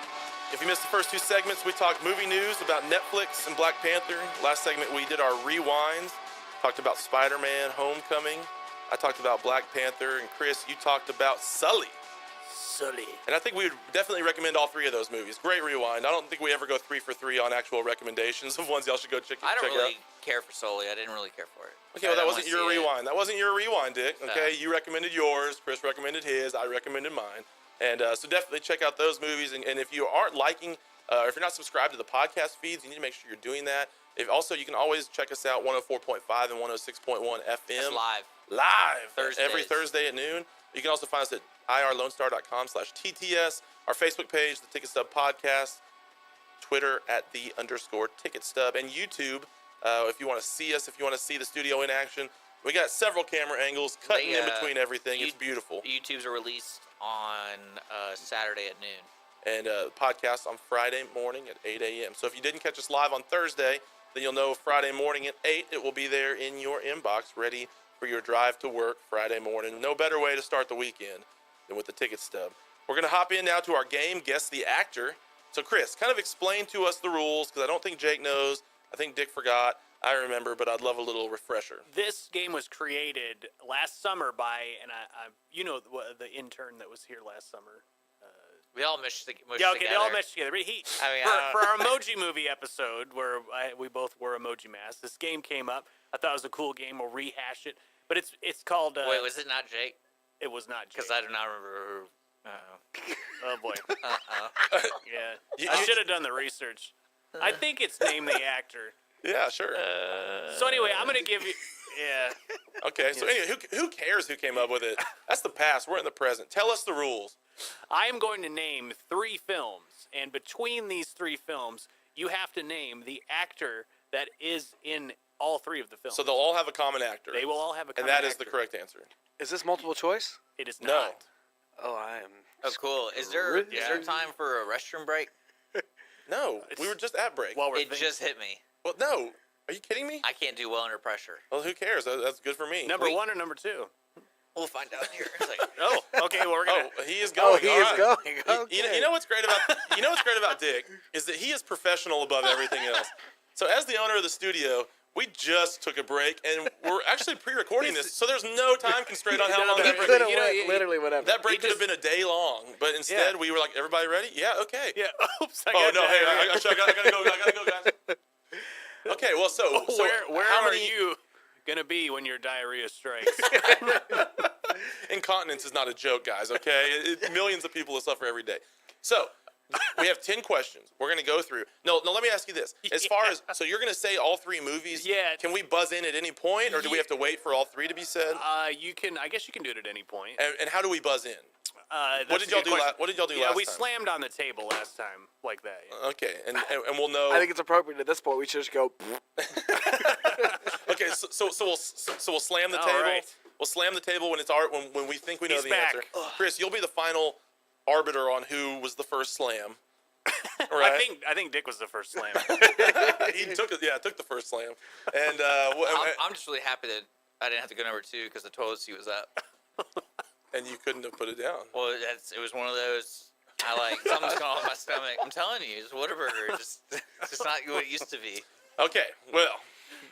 If you missed the first 2 segments, we talked movie news about Netflix and Black Panther. Last segment, we did our rewinds, talked about Spiderman, Homecoming. I talked about Black Panther, and Chris, you talked about Sully. And I think we would definitely recommend all 3 of those movies. Great rewind. I don't think we ever go 3 for 3 on actual recommendations of ones y'all should go check out. I don't really care for Sully. I didn't really care for it. Okay, well, that wasn't your rewind. That wasn't your rewind, Dick. Okay, you recommended yours. Chris recommended his. I recommended mine. And so definitely check out those movies. And if you aren't liking, if you're not subscribed to the podcast feeds, you need to make sure you're doing that. Also, you can always check us out 104.5 and 106.1 FM. That's Live. Thursdays. Every Thursday at noon. You can also find us at irlonestar.com/TTS, our Facebook page, the Ticket Stub Podcast, Twitter at _Ticket Stub, and YouTube. If you want to see us, if you want to see the studio in action, we got several camera angles cutting in between everything. It's beautiful. YouTube's are released on Saturday at noon. And podcast on Friday morning at 8 a.m. So if you didn't catch us live on Thursday, then you'll know Friday morning at 8, it will be there in your inbox, ready for your drive to work Friday morning. No better way to start the weekend than with the Ticket Stub. We're going to hop in now to our game, Guess the Actor. So Chris, kind of explain to us the rules, because I don't think Jake knows. I think Dick forgot. I remember, but I'd love a little refresher. This game was created last summer by, and the intern that was here last summer. We all meshed together. They all meshed together. But for our emoji movie episode, where we both wore emoji masks, this game came up. I thought it was a cool game. We'll rehash it. But it's called... Wait, was it not Jake? It was not Jake. Because I do not remember who... Oh, boy. Yeah. I should have done the research. I think it's Name the Actor. Yeah, sure. So anyway, I'm going to give you... Yeah. Okay, so anyway, who cares who came up with it? That's the past. We're in the present. Tell us the rules. I am going to name 3 films, and between these 3 films, you have to name the actor that is in all 3 of the films. So they'll all have a common actor. They will all have a common actor. And that actor. is the correct answer. Is this multiple choice? It is No. not. Oh, I am. Oh, cool. Is there time for a restroom break? No, we were just at break. Well, It just hit me. Well, no. Are you kidding me? I can't do well under pressure. Well, who cares? That's good for me. Number 1 or number 2? We'll find out here. Oh, okay. Well, we're gonna. Oh, he is going. Oh, he is going. Okay. You know what's great about Dick is that he is professional above everything else. So as the owner of the studio, we just took a break and we're actually pre-recording this, so there's no time constraint on how long that break. Literally whatever. That break could have been a day long, but instead we were like, "Everybody ready? Yeah, okay." Yeah. Oops. Hey, I gotta go, guys. Okay, well, so where how are many? you gonna be when your diarrhea strikes. Incontinence is not a joke, guys, okay? Millions of people suffer every day. So, we have 10 questions. We're going to go through. No, let me ask you this. As far as, so you're going to say all 3 movies? Yeah. Can we buzz in at any point, or do we have to wait for all 3 to be said? You can. I guess you can do it at any point. And how do we buzz in? What did y'all do last time? Yeah, we slammed on the table last time like that. Yeah. Okay, and we'll know. I think it's appropriate at this point. We should just go. Okay, so we'll slam the All table. right. We'll slam the table when it's when we think we know He's the back. answer. Chris, you'll be the final arbiter on who was the first slam. Right? I think Dick was the first slam. He took it. Yeah, took the first slam. And I'm just really happy that I didn't have to go number 2 because the toilet seat was up. and you couldn't have put it down. Well, it was one of those. Something's going on with my stomach. I'm telling you, it's Whataburger. It's just not what it used to be. Okay, well,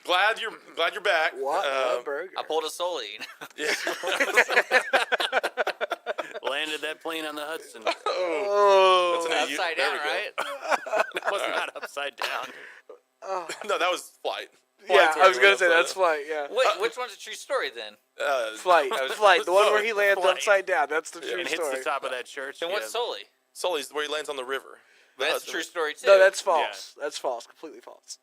glad you're back. What a burger! I pulled a Sully. Yeah. Landed that plane on the Hudson. Oh, That's Upside there down, we go. right? It was not upside down. No, that was Flight. yeah, Flight's I was where gonna say he went that's Flight. Yeah, Wait, which one's a true story then? Flight. Flight. The one where he lands Flight. upside down. That's the true And hits story. the top of that church. Then what's Sully? Sully's where he lands on the river. That's a true story too. No, that's false. That's false. Completely false.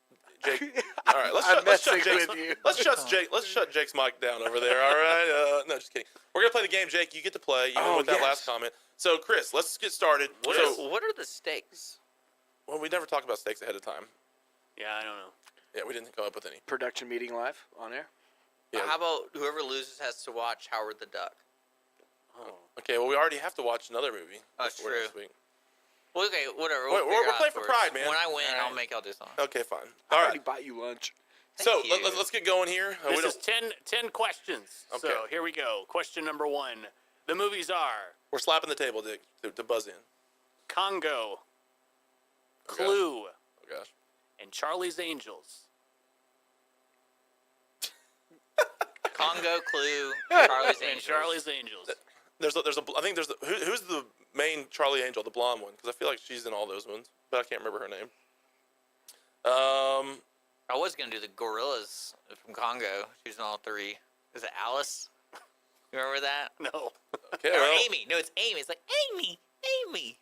Jake. All right, let's I'm shut messing Jake's, with you. Let's shut Jake's mic down over there. All right. No, just kidding. We're gonna play the game, Jake. You get to play. You went with that yes. last comment. So, Chris, let's get started. What are the stakes? Well, we never talked about stakes ahead of time. Yeah, I don't know. Yeah, we didn't come up with any. Production meeting live on air. Yeah. How about whoever loses has to watch Howard the Duck? Oh. Okay, well, we already have to watch another movie. Oh, that's before true. next week. Well, okay, whatever. We're figure it out playing for afterwards. pride, man. When I win, All right. I'll make y'all do something. Okay, fine. I All already right. bought you lunch. So Thank you. let's get going here. We This don't- is 10 questions. Okay. So here we go. Question number 1. The movies are We're slapping the table, Dick, to buzz in. Congo, gosh. Clue, Oh gosh. and Charlie's Angels. Congo, Clue, Charlie's And Angels. Charlie's Angels. I think there's who's the main Charlie Angel, the blonde one? Because I feel like she's in all those ones, but I can't remember her name. I was gonna do the gorillas from Congo. She was in all 3. Is it Alice? You remember that? No. Okay, Or well, Amy? No, it's Amy. It's like Amy.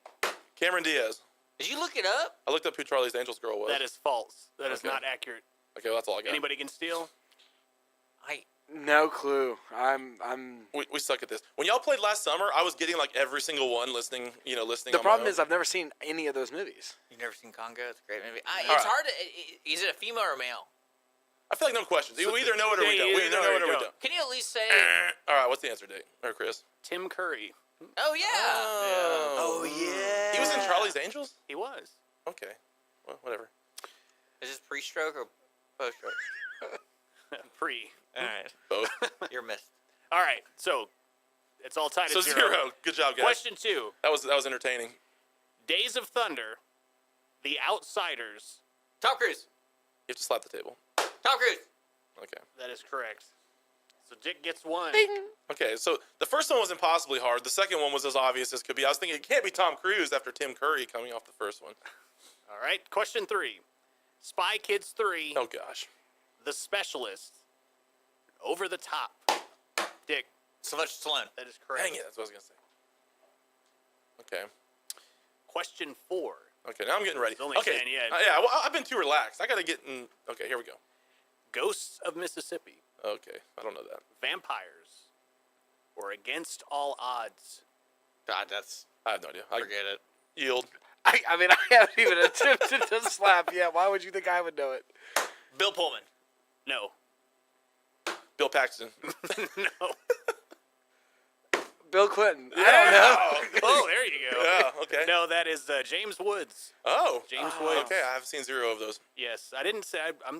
Cameron Diaz. Did you look it up? I looked up who Charlie's Angels girl was. That is false. That is Okay. not accurate. Okay, well, that's all I got. Anybody can steal? No clue. I'm. We suck at this. When y'all played last summer, I was getting like every single one listening. The on problem my is I've never seen any of those movies. You've never seen Congo? It's a great movie. All It's right. hard to. Is it a female or a male? I feel like no questions. We either know it or we Yeah, don't. you We either know it or we don't. don't. Can you at least say? All right, what's the answer, Dave or Chris? Tim Curry. Oh yeah. Oh yeah. He was in Charlie's Angels. He was. Okay, well, whatever. Is this pre-stroke or post-stroke? Pre. All right. Both. You're missed. All right. So it's all tied So at 0. 0. Good job, guys. Question 2. That was entertaining. Days of Thunder, The Outsiders. Tom Cruise. You have to slap the table. Tom Cruise. Okay. That is correct. So Dick gets 1. Okay, so the first one was impossibly hard. The second one was as obvious as could be. I was thinking it can't be Tom Cruise after Tim Curry coming off the first one. All right. Question 3. Spy Kids 3, Oh gosh. The Specialist, Over the Top. Dick, Sylvester Stallone. that is correct. Dang it, that's what I was gonna say. Okay. Question 4. Okay, now I'm getting ready. It's only okay. 10 yet. Yeah, well, I've been too relaxed. I gotta get in. Okay, here we go. Ghosts of Mississippi, Okay, I don't know that. Vampires, or Against All Odds. God, that's. I have no idea. I Forget it. yield. I mean, I haven't even attempted to slap yet. Why would you think I would know it? Bill Pullman. No. Bill Paxton. No. Bill Clinton. I don't know. Oh, there you go. Yeah. Okay. No, that is James Woods. Oh. James Woods. Okay, I have seen 0 of those. Yes, I didn't say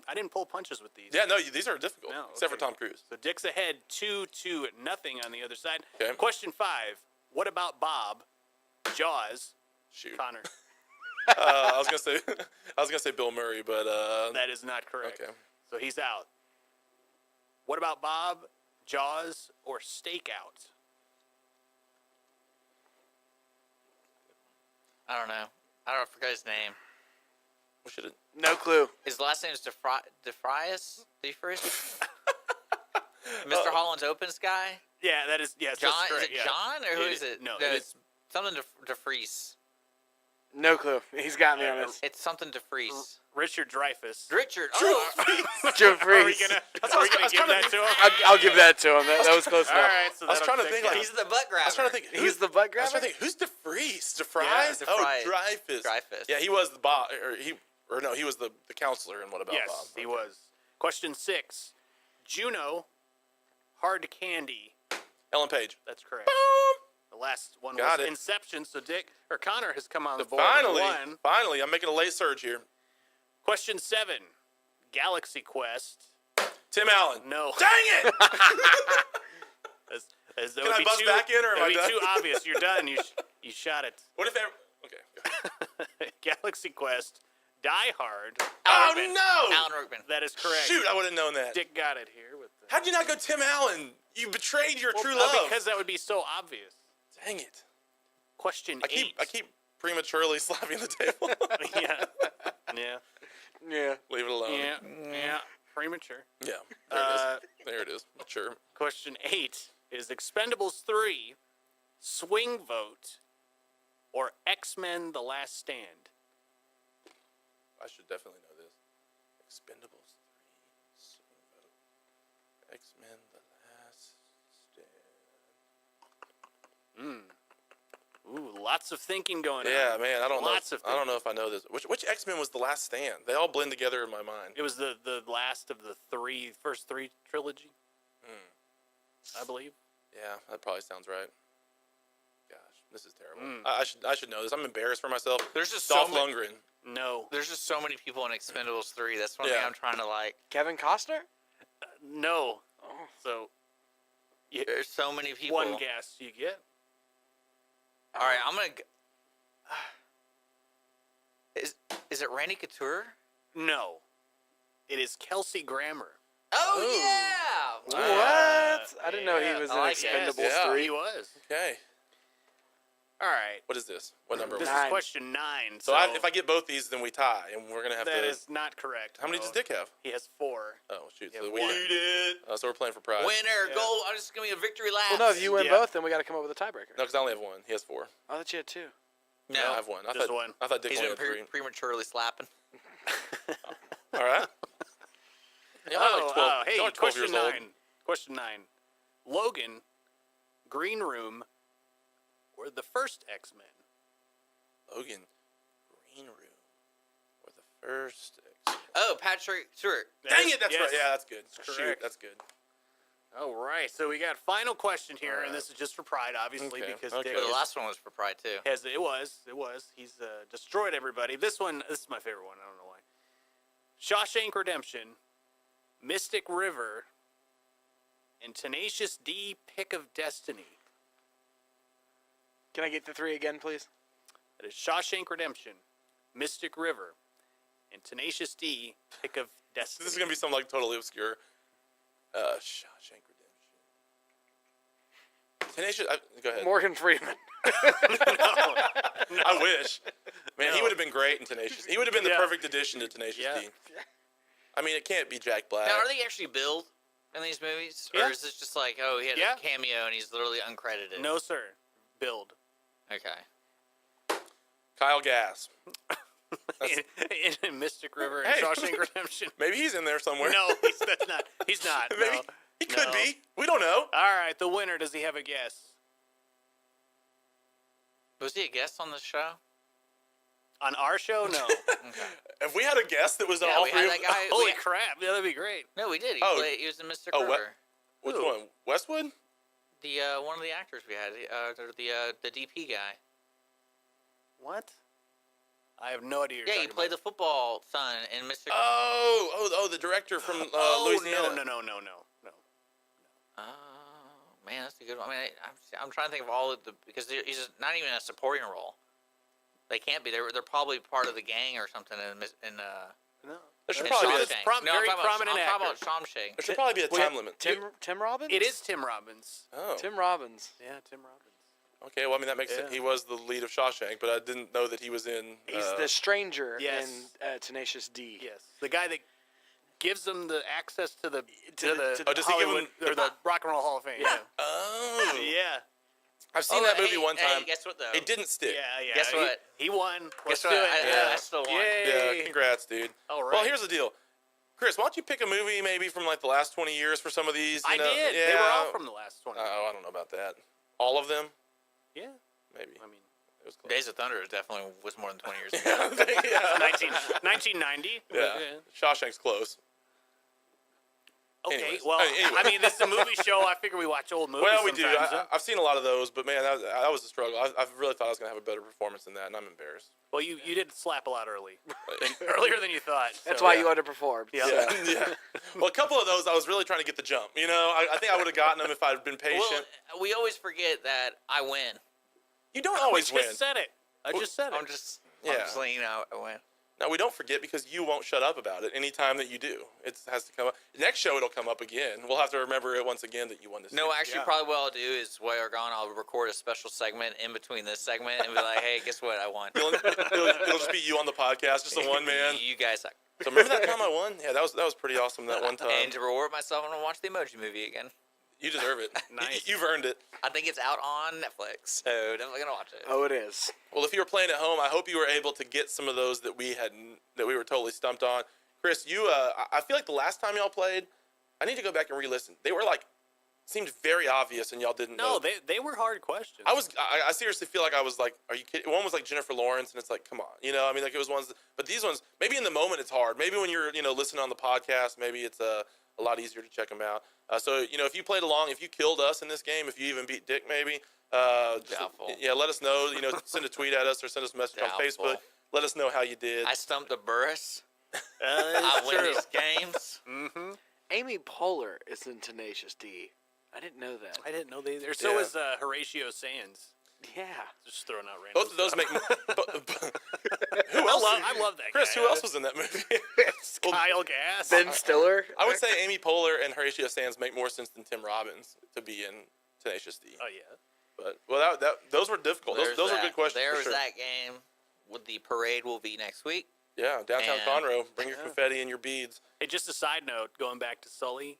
I didn't pull punches with these. Yeah, no, these are difficult. No, Except for okay. Tom Cruise. So Dick's ahead 2-0 on the other side. Okay. Question 5. What about Bob? Jaws. Shoot. Connor. I was gonna say Bill Murray, but That is not correct. Okay. So he's out. What about Bob? Jaws or Stakeout? I don't know. I forgot his name. we should have. No clue. His last name is DeFrias. DeFrias. Mr. Holland's Opens guy? Yeah, that is. Yes, John? that's Is correct, it yeah. John or who is it? No, it's something DeFries. No clue. He's got me on this. It's something DeFries. Richard Dreyfuss. Richard. Oh, Joe Are we Freeze. gonna give that to him? I'll give that to him. That was close All enough. right, so I was that'll trying to check think, out. like, he's the butt grabber. I was trying to think. He's the butt I was grabber? trying to think. Who's DeFries? DeFries? Yeah, Oh, DeFries. Dreyfuss. Dreyfuss. Yeah, he was the boss. He was the counselor in What About Bob? Yes, he was. Question 6. Juno, Hard Candy. Ellen Page. That's correct. Boom! The last one Got was it. Inception. So Connor has come on the board. Finally, with one. finally, I'm making a late surge here. Question 7. Galaxy Quest. Tim Allen. No. Dang it! As Can I buzz back in, or am that I would be done? too obvious. You're done. You shot it. What if okay. Galaxy Quest. Die Hard. Oh Rickman. no! Alan Rickman. That is correct. Shoot, I would have known that. Dick got it here with the. How'd you not go Tim Allen? You betrayed your true Well, love. because that would be so obvious. Dang it! Question 8. I keep prematurely slapping the table. Yeah. Yeah. Yeah. Leave it alone. Yeah. Yeah. Premature. Yeah. There it is. There it is. Sure. Question 8 is Expendables 3, Swing Vote, or X-Men: The Last Stand. I should definitely know this. Expendables 3, Swing Vote, X-Men: The Last Stand. Ooh, lots of thinking going on. Yeah, man, I don't know. Lots of I don't know if I know this. Which X-Men was The Last Stand? They all blend together in my mind. It was the last of the first three trilogy, I believe. Yeah, that probably sounds right. Gosh, this is terrible. I should know this. I'm embarrassed for myself. There's just Dolph so many, Lundgren. No. There's just so many people in Expendables 3. That's one thing Yeah. I'm trying to like. Kevin Costner? No. So There's so many people. one guess you get. All right, I'm gonna. Is it Randy Couture? No. It is Kelsey Grammer. Oh yeah. What? I didn't know he was I in like Expendables it. Yeah. 3. He was. Okay. All right. What is this? What number? This was it? is question 9. So if I get both these, then we tie, and we're gonna have that to. is not correct. How many no. does Dick have? He has 4. Oh shoot! You So have we one. did it. So we're playing for pride. Winner, Yeah. goal. I'm just gonna be a victory lap. Well, no, if you win Yeah. both, then we got to come up with a tiebreaker. No, because I only have one. He has 4. I thought you had 2. No, I have one. I Just thought, one. I thought Dick He's only been had 3. prematurely slapping. All right. Y'all are like 12, hey, y'all are 12 question years 9. old. Question 9. Logan, Green Room, or the first X-Men? Logan, Green Room, or the first. Oh, Patrick Stewart. Dang it! That's yes. right. Yeah, that's good. Shoot, correct. that's good. All right, so we got final question here, All right. and this is just for pride, obviously, Okay, because okay. Dick But the is- last one was for pride too. it was. He's destroyed everybody. This is my favorite one. I don't know why. Shawshank Redemption, Mystic River, and Tenacious D, Pick of Destiny. Can I get the 3 again, please? That is Shawshank Redemption, Mystic River, and Tenacious D, Pick of Destiny. This is gonna be something like totally obscure. Shawshank Redemption. Tenacious. Go ahead. Morgan Freeman. I wish. Man, he No. would have been great in Tenacious. He would have been the Yeah. perfect addition to Tenacious Yeah. D. I mean, it can't be Jack Black. Now, are they actually billed in these movies, Yeah. or is this just like, oh, he had Yeah. a cameo and he's literally uncredited? No, sir. Build. Okay. Kyle Gass. in Mystic River and Hey. Shawshank Redemption. Maybe he's in there somewhere. No, that's not. He's not. Maybe No. he could No. be. We don't know. All right, the winner. Does he have a guess? Was he a guest on the show? On our show? No. If we had a guest that was Yeah, all we three had of that guy. Holy crap! Yeah, that'd be great. No, we did. He Oh. played. He was in Mystic Oh, River. Which Who? one? Westwood? The one of the actors we had. The DP guy. What? I have no idea. Yeah, he played the football son in Mystic. Oh, the director from Louisiana. No. Oh man, that's a good one. I mean, I'm trying to think of all of the because he's not even a supporting role. They can't be. They're probably part of the gang or something in No. There should in probably be a, Shawshank. very prominent I'm talking actor. about Shawshank. there should probably be a time limit. Tim Robbins? It is Tim Robbins. Oh. Tim Robbins. Yeah, Tim Robbins. Okay, well, I mean, that makes sense. Yeah. He was the lead of Shawshank, but I didn't know that he was in... He's the stranger Yes. in Tenacious D. Yes, the guy that gives them the access to the Oh, does he give Hollywood them or the Rock and Roll Hall of Fame. Yeah. Oh. Yeah. I've seen that movie hey, one time. Hey, guess what, though? It didn't stick. Yeah. Guess what? He won. Let's Guess do what? it. I still won. Yay. Yeah, congrats, dude. All right. Well, here's the deal. Chris, why don't you pick a movie maybe from like the last 20 years for some of these? I You know? did. Yeah. They were all from the last 20. Oh, I don't know about that. All of them? Yeah. Maybe. I mean, It was close. Days of Thunder definitely was more than 20 years ago. yeah. 1990. Yeah. Shawshank's close. Okay. Anyways. Well, Anyway. I mean, this is a movie show. I figure we watch old movies. Well, we do. sometimes, I've seen a lot of those, but man, that was a struggle. I really thought I was going to have a better performance than that, and I'm embarrassed. Well, you did slap a lot earlier than you thought. That's so- why you underperformed. Yeah. So. Yeah. Well, a couple of those, I was really trying to get the jump. You know, I think I would have gotten them if I'd been patient. Well, we always forget that I win. You don't We always just win. said it. I just said it. I'm just Yeah. letting you know I win. No, we don't forget because you won't shut up about it anytime that you do. It has to come up. Next show, it'll come up again. We'll have to remember it once again that you won this. No, thing. actually, Yeah. probably what I'll do is while you're gone, I'll record a special segment in between this segment and be like, hey, guess what? I won. It'll just be you on the podcast, just a one man. You guys suck. So remember that time I won? Yeah, that was pretty awesome that one time. And to reward myself, I'm going to watch the Emoji Movie again. You deserve it. Nice. You've earned it. I think it's out on Netflix, so definitely going to watch it. Oh, it is. Well, if you were playing at home, I hope you were able to get some of those that we were totally stumped on. Chris, I feel like the last time y'all played, I need to go back and re-listen. They were like, seemed very obvious, and y'all didn't know. No, they were hard questions. I seriously feel like I was like, are you kidding? One was like Jennifer Lawrence, and it's like, come on, you know. I mean, like it was ones, but these ones, maybe in the moment it's hard. Maybe when you're, listening on the podcast, maybe it's a lot easier to check them out. So, if you played along, if you killed us in this game, if you even beat Dick, maybe, Doubtful. let us know. Send a tweet at us or send us a message on Doubtful. Facebook. Let us know how you did. I stumped a Burris. I I win these games. Mm-hmm. Amy Poehler is in Tenacious D. I didn't know that. I didn't know they either. So Yeah. is Horatio Sands. Yeah. Just throwing out random Both of those stuff. make. Who else? I love that Chris, guy. who else was in that movie? Well, Kyle Gass. Ben Stiller. I would say Amy Poehler and Horatio Sands make more sense than Tim Robbins to be in Tenacious D. Oh yeah. But those were difficult. Those were that. good questions. There for was sure. that game. The parade will be next week. Yeah, downtown And- Conroe. Bring your confetti and your beads. Hey, just a side note, going back to Sully,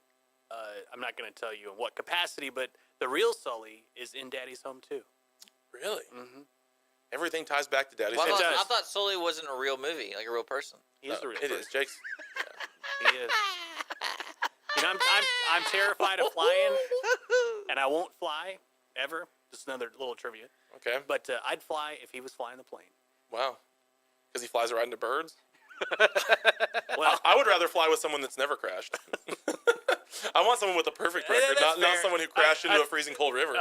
I'm not going to tell you in what capacity, but the real Sully is in Daddy's home too. Really? Mm-hmm. Everything ties back to Daddy's Well, Home. does. I thought Sully wasn't a real movie, like a real person. He is the real It person. is. Jake's. He is. I'm terrified of flying, and I won't fly ever. Just another little trivia. Okay. But I'd fly if he was flying the plane. Wow. Because he flies right into birds? Well, I would rather fly with someone that's never crashed. I want someone with a perfect Yeah, record, that's not fair. someone who crashed into I- a freezing cold river.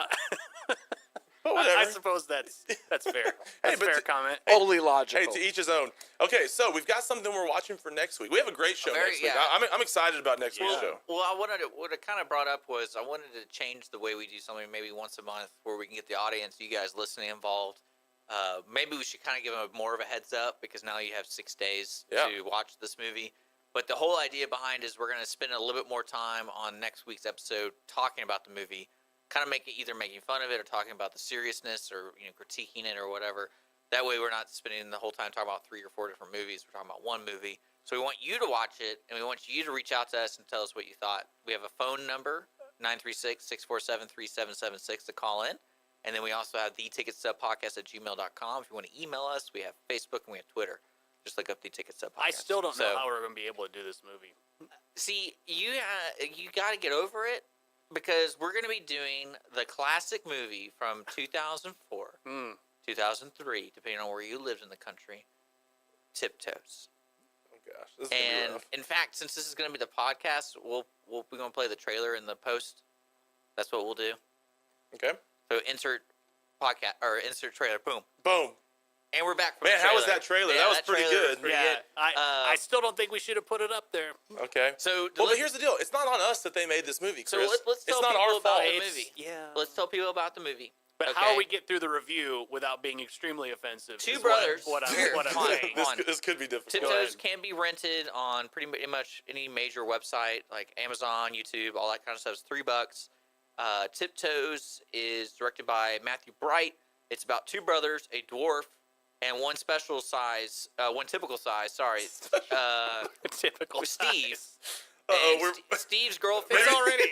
But I whatever. suppose that's fair. That's but a fair to- comment. Only Hey, logical. to each his own. Okay, so we've got something we're watching for next week. We have a great show next week. yeah. I'm excited about next week's Yeah. show. Well, what I kind of brought up was I wanted to change the way we do something maybe once a month where we can get the audience, you guys listening, involved. Maybe we should kind of give them more of a heads up because now you have 6 days Yeah. to watch this movie. But the whole idea behind is we're going to spend a little bit more time on next week's episode talking about the movie, kind of either making fun of it or talking about the seriousness or critiquing it or whatever. That way we're not spending the whole time talking about 3 or 4 different movies. We're talking about one movie. So we want you to watch it, and we want you to reach out to us and tell us what you thought. We have a phone number, 936-647-3776 to call in. And then we also have theticketstubpodcast@gmail.com. If you want to email us, we have Facebook and we have Twitter. Just look up The Ticket Stub Podcast. I still don't know So- how we're going to be able to do this movie. See, you got to get over it because we're going to be doing the classic movie from 2004, 2003, depending on where you lived in the country, Tiptoes. Oh, gosh. This is going to be And rough. in fact, since this is going to be the podcast, we're going to play the trailer in the post. That's what we'll do. Okay. So insert podcast or insert trailer. Boom. Boom. And we're back from Man, the trailer. how was that trailer? Yeah, That was pretty trailer was good. pretty Yeah, good. I still don't think we should have put it up there. Okay. So Well, but here's the deal. It's not on us that they made this movie, So Chris. let's tell it's not people our about fault. the It's- movie. Yeah. Let's tell people about the movie. But Okay. how we get through the review without being extremely offensive? Two is brothers. What I'm Here, saying. come on. This could be difficult. Tiptoes can be rented on pretty much any major website like Amazon, YouTube, all that kind of stuff. It's $3. Tiptoes is directed by Matthew Bright. It's about 2 brothers, a dwarf and one special size, one typical size. Sorry, Typical Steve. size. And Steve's girlfriend. It's already.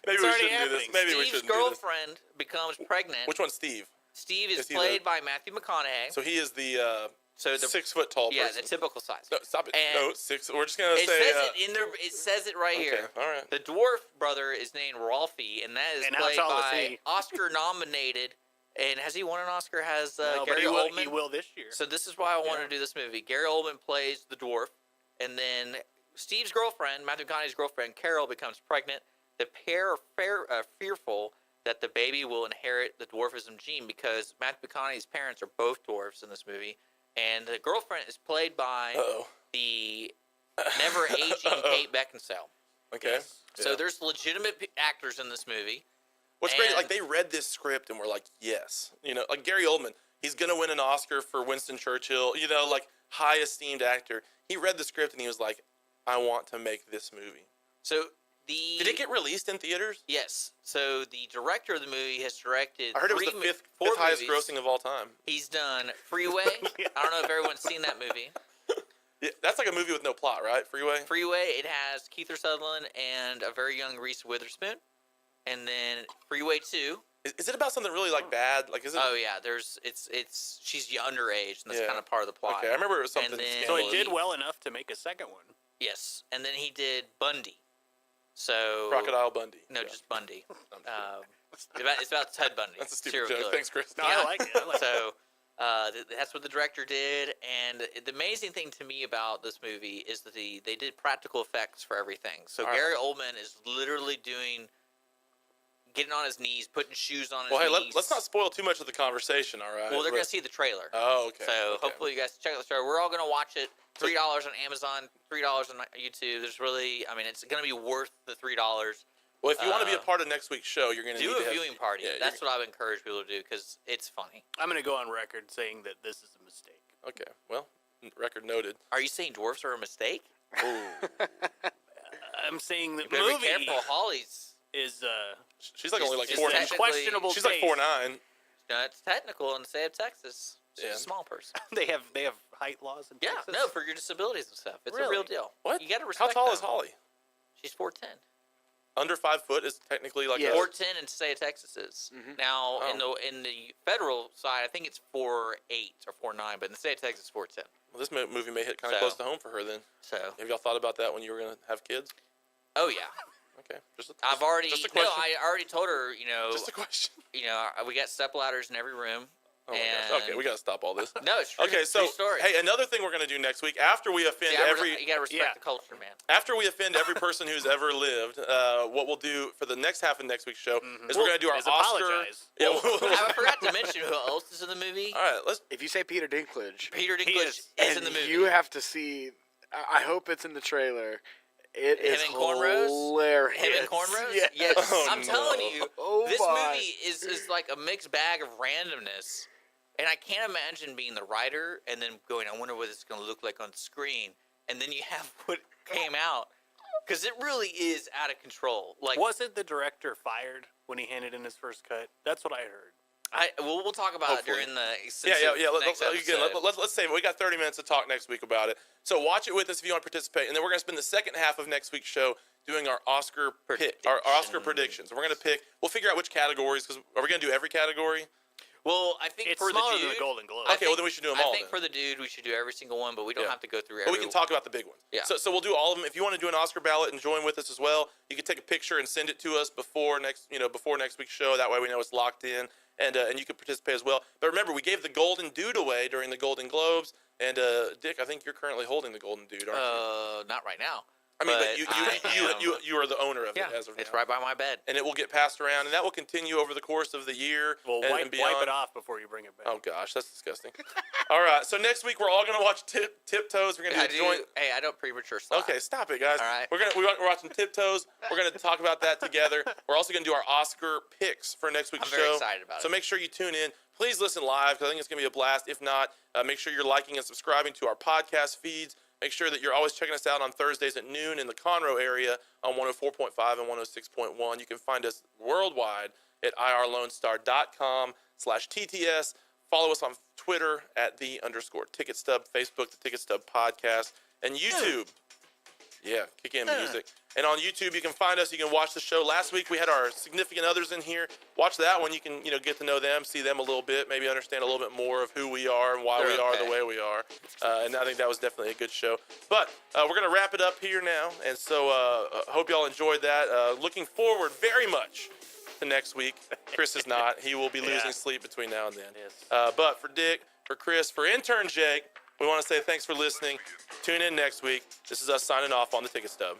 Maybe It's we already shouldn't do this. happening. Maybe we Steve's shouldn't do this. girlfriend becomes pregnant. Which one's Steve? Steve is Is he played the- by Matthew McConaughey. So he is the So the 6 foot tall yeah, person. the typical size. No, stop it. And No, 6. We're just gonna It say. says it in there. It says it right okay, here. all right. The dwarf brother is named Ralphie, and that is And how played tall is by he? Oscar nominated. And has he won an Oscar? Has No, but Gary he will, Oldman? he will this year. So this is why I wanted to do this movie. Gary Oldman plays the dwarf, and then Steve's girlfriend, Matthew McConaughey's girlfriend, Carol, becomes pregnant. The pair are fearful that the baby will inherit the dwarfism gene because Matthew McConaughey's parents are both dwarfs in this movie, and the girlfriend is played by the never-aging Kate Beckinsale. Okay. So there's legitimate actors in this movie. What's great, And- like they read this script and were like, yes. You know, like Gary Oldman, he's going to win an Oscar for Winston Churchill, you know, like high esteemed actor. He read the script and he was like, I want to make this movie. So Did it get released in theaters? Yes. So the director of the movie has directed. I heard it was the fifth highest grossing of all time. He's done Freeway. I don't know if everyone's seen that movie. Yeah, that's like a movie with no plot, right? Freeway? Freeway, it has Kiefer Sutherland and a very young Reese Witherspoon. And then Freeway 2. Is it about something really like bad? Like, is it? Oh yeah, she's underage, and that's Yeah. kind of part of the plot. Okay, I remember it was something And then, So he did well enough to make a second one. Yes, and then he did Bundy. So Crocodile Bundy. No, Yeah. just Bundy. It's about Ted Bundy. That's a stupid serial joke. killer. Thanks, Chris. No, I like it. I like it. So that's what the director did, and the amazing thing to me about this movie is that they did practical effects for everything. So All right. Gary Oldman is literally getting on his knees, putting shoes on his Well, hey, knees. let's not spoil too much of the conversation, all right? Well, they're going to see the trailer. Oh, okay. So okay. hopefully you guys check out the trailer. We're all going to watch it. $3 on Amazon, $3 on YouTube. There's really, it's going to be worth the $3. Well, if you want to be a part of next week's show, you're going to Do need a to viewing party. Yeah, That's what I've encouraged people to do because it's funny. I'm going to go on record saying that this is a mistake. Okay, well, record noted. Are you saying dwarfs are a mistake? I'm saying that You better be movie careful. Holly's is She's like only like She's 4'9". technically- questionable. She's like taste. 4'9". No, it's technical in the state of Texas. She's Yeah. a small person. They have height laws in Yeah, Texas. no, for your disabilities and stuff. It's a real Really? deal. What? You got to How respect tall them. is Holly? She's 4'10". Under 5 foot is technically like Yes. 4'10" in the state of Texas is. Mhm. Now Oh. in the federal side, I think it's 4'8" or 4'9", but in the state of Texas, it's 4'10". Well, this movie may hit kind of So- close to home for her then. So, Have y'all thought about that when you were going to have kids? oh yeah, Okay, just I've already. just a No, question. I already told her. Just a question. We got step ladders in every room. Oh my gosh. Okay, we got to stop all this. No, it's true. Okay, so true story. hey, another thing we're going to do next week after we offend See, you got to respect Yeah. the culture, man. After we offend every person who's ever lived, what we'll do for the next half of next week's show is we're going to do our Is Oscar. apologize. Yeah, I forgot to mention who else is in the movie. all right, let's. If you say Peter Dinklage, Peter He Dinklage is. is in the movie. you have to see. I hope it's in the trailer. It Him is in cornrows? hilarious. Him in cornrows? Yes. Oh, I'm telling you, Oh this my. movie is like a mixed bag of randomness. And I can't imagine being the writer and then going, I wonder what it's going to look like on screen. And then you have what came out. Because it really is out of control. Like, Wasn't the director fired when he handed in his first cut? That's what I heard. we'll talk about Hopefully. it during the Yeah. next episode. Let's save it. We got 30 minutes to talk next week about it. So watch it with us if you want to participate, and then we're going to spend the second half of next week's show doing our Oscar our Oscar predictions. We're going to pick. We'll figure out which categories because are we going to do every category? Well, I think It's for smaller the dude, than the Golden Globe. Okay, well then we should do them all. I think then. for the dude, we should do every single one, but we don't Yeah. have to go through But every we can talk about the big ones. Yeah. So we'll do all of them. If you want to do an Oscar ballot and join with us as well, you can take a picture and send it to us before next week's show. That way we know it's locked in, and you can participate as well. But remember, we gave the Golden Dude away during the Golden Globes, and Dick, I think you're currently holding the Golden Dude, aren't you? Not right now. I mean, but I am. you are the owner of Yeah, it as of it's now. right by my bed. And it will get passed around, and that will continue over the course of the year Well, and wipe beyond. it off before you bring it back. Oh gosh, that's disgusting. All right, so next week we're all gonna watch Tiptoes. We're gonna do a joint. Hey, I don't premature slap. Okay, stop it, guys. All right. We're watching Tiptoes. We're gonna talk about that together. We're also gonna do our Oscar picks for next week's I'm show. very excited about So it. make sure you tune in. Please listen live because I think it's gonna be a blast. If not, make sure you're liking and subscribing to our podcast feeds. Make sure that you're always checking us out on Thursdays at noon in the Conroe area on 104.5 and 106.1. You can find us worldwide at irlonestar.com/TTS. Follow us on Twitter at @the_TicketStub, Facebook, the Ticket Stub Podcast, and YouTube. Yeah, kick in music. And on YouTube, you can find us. You can watch the show. Last week, we had our significant others in here. Watch that one. You can, get to know them, see them a little bit, maybe understand a little bit more of who we are and why we are the way we are. And I think that was definitely a good show. But we're going to wrap it up here now. And so hope y'all enjoyed that. Looking forward very much to next week. Chris is not. He will be losing sleep between now and then. Yes. But for Dick, for Chris, for intern Jake, we want to say thanks for listening. Tune in next week. This is us signing off on the Ticket Stub.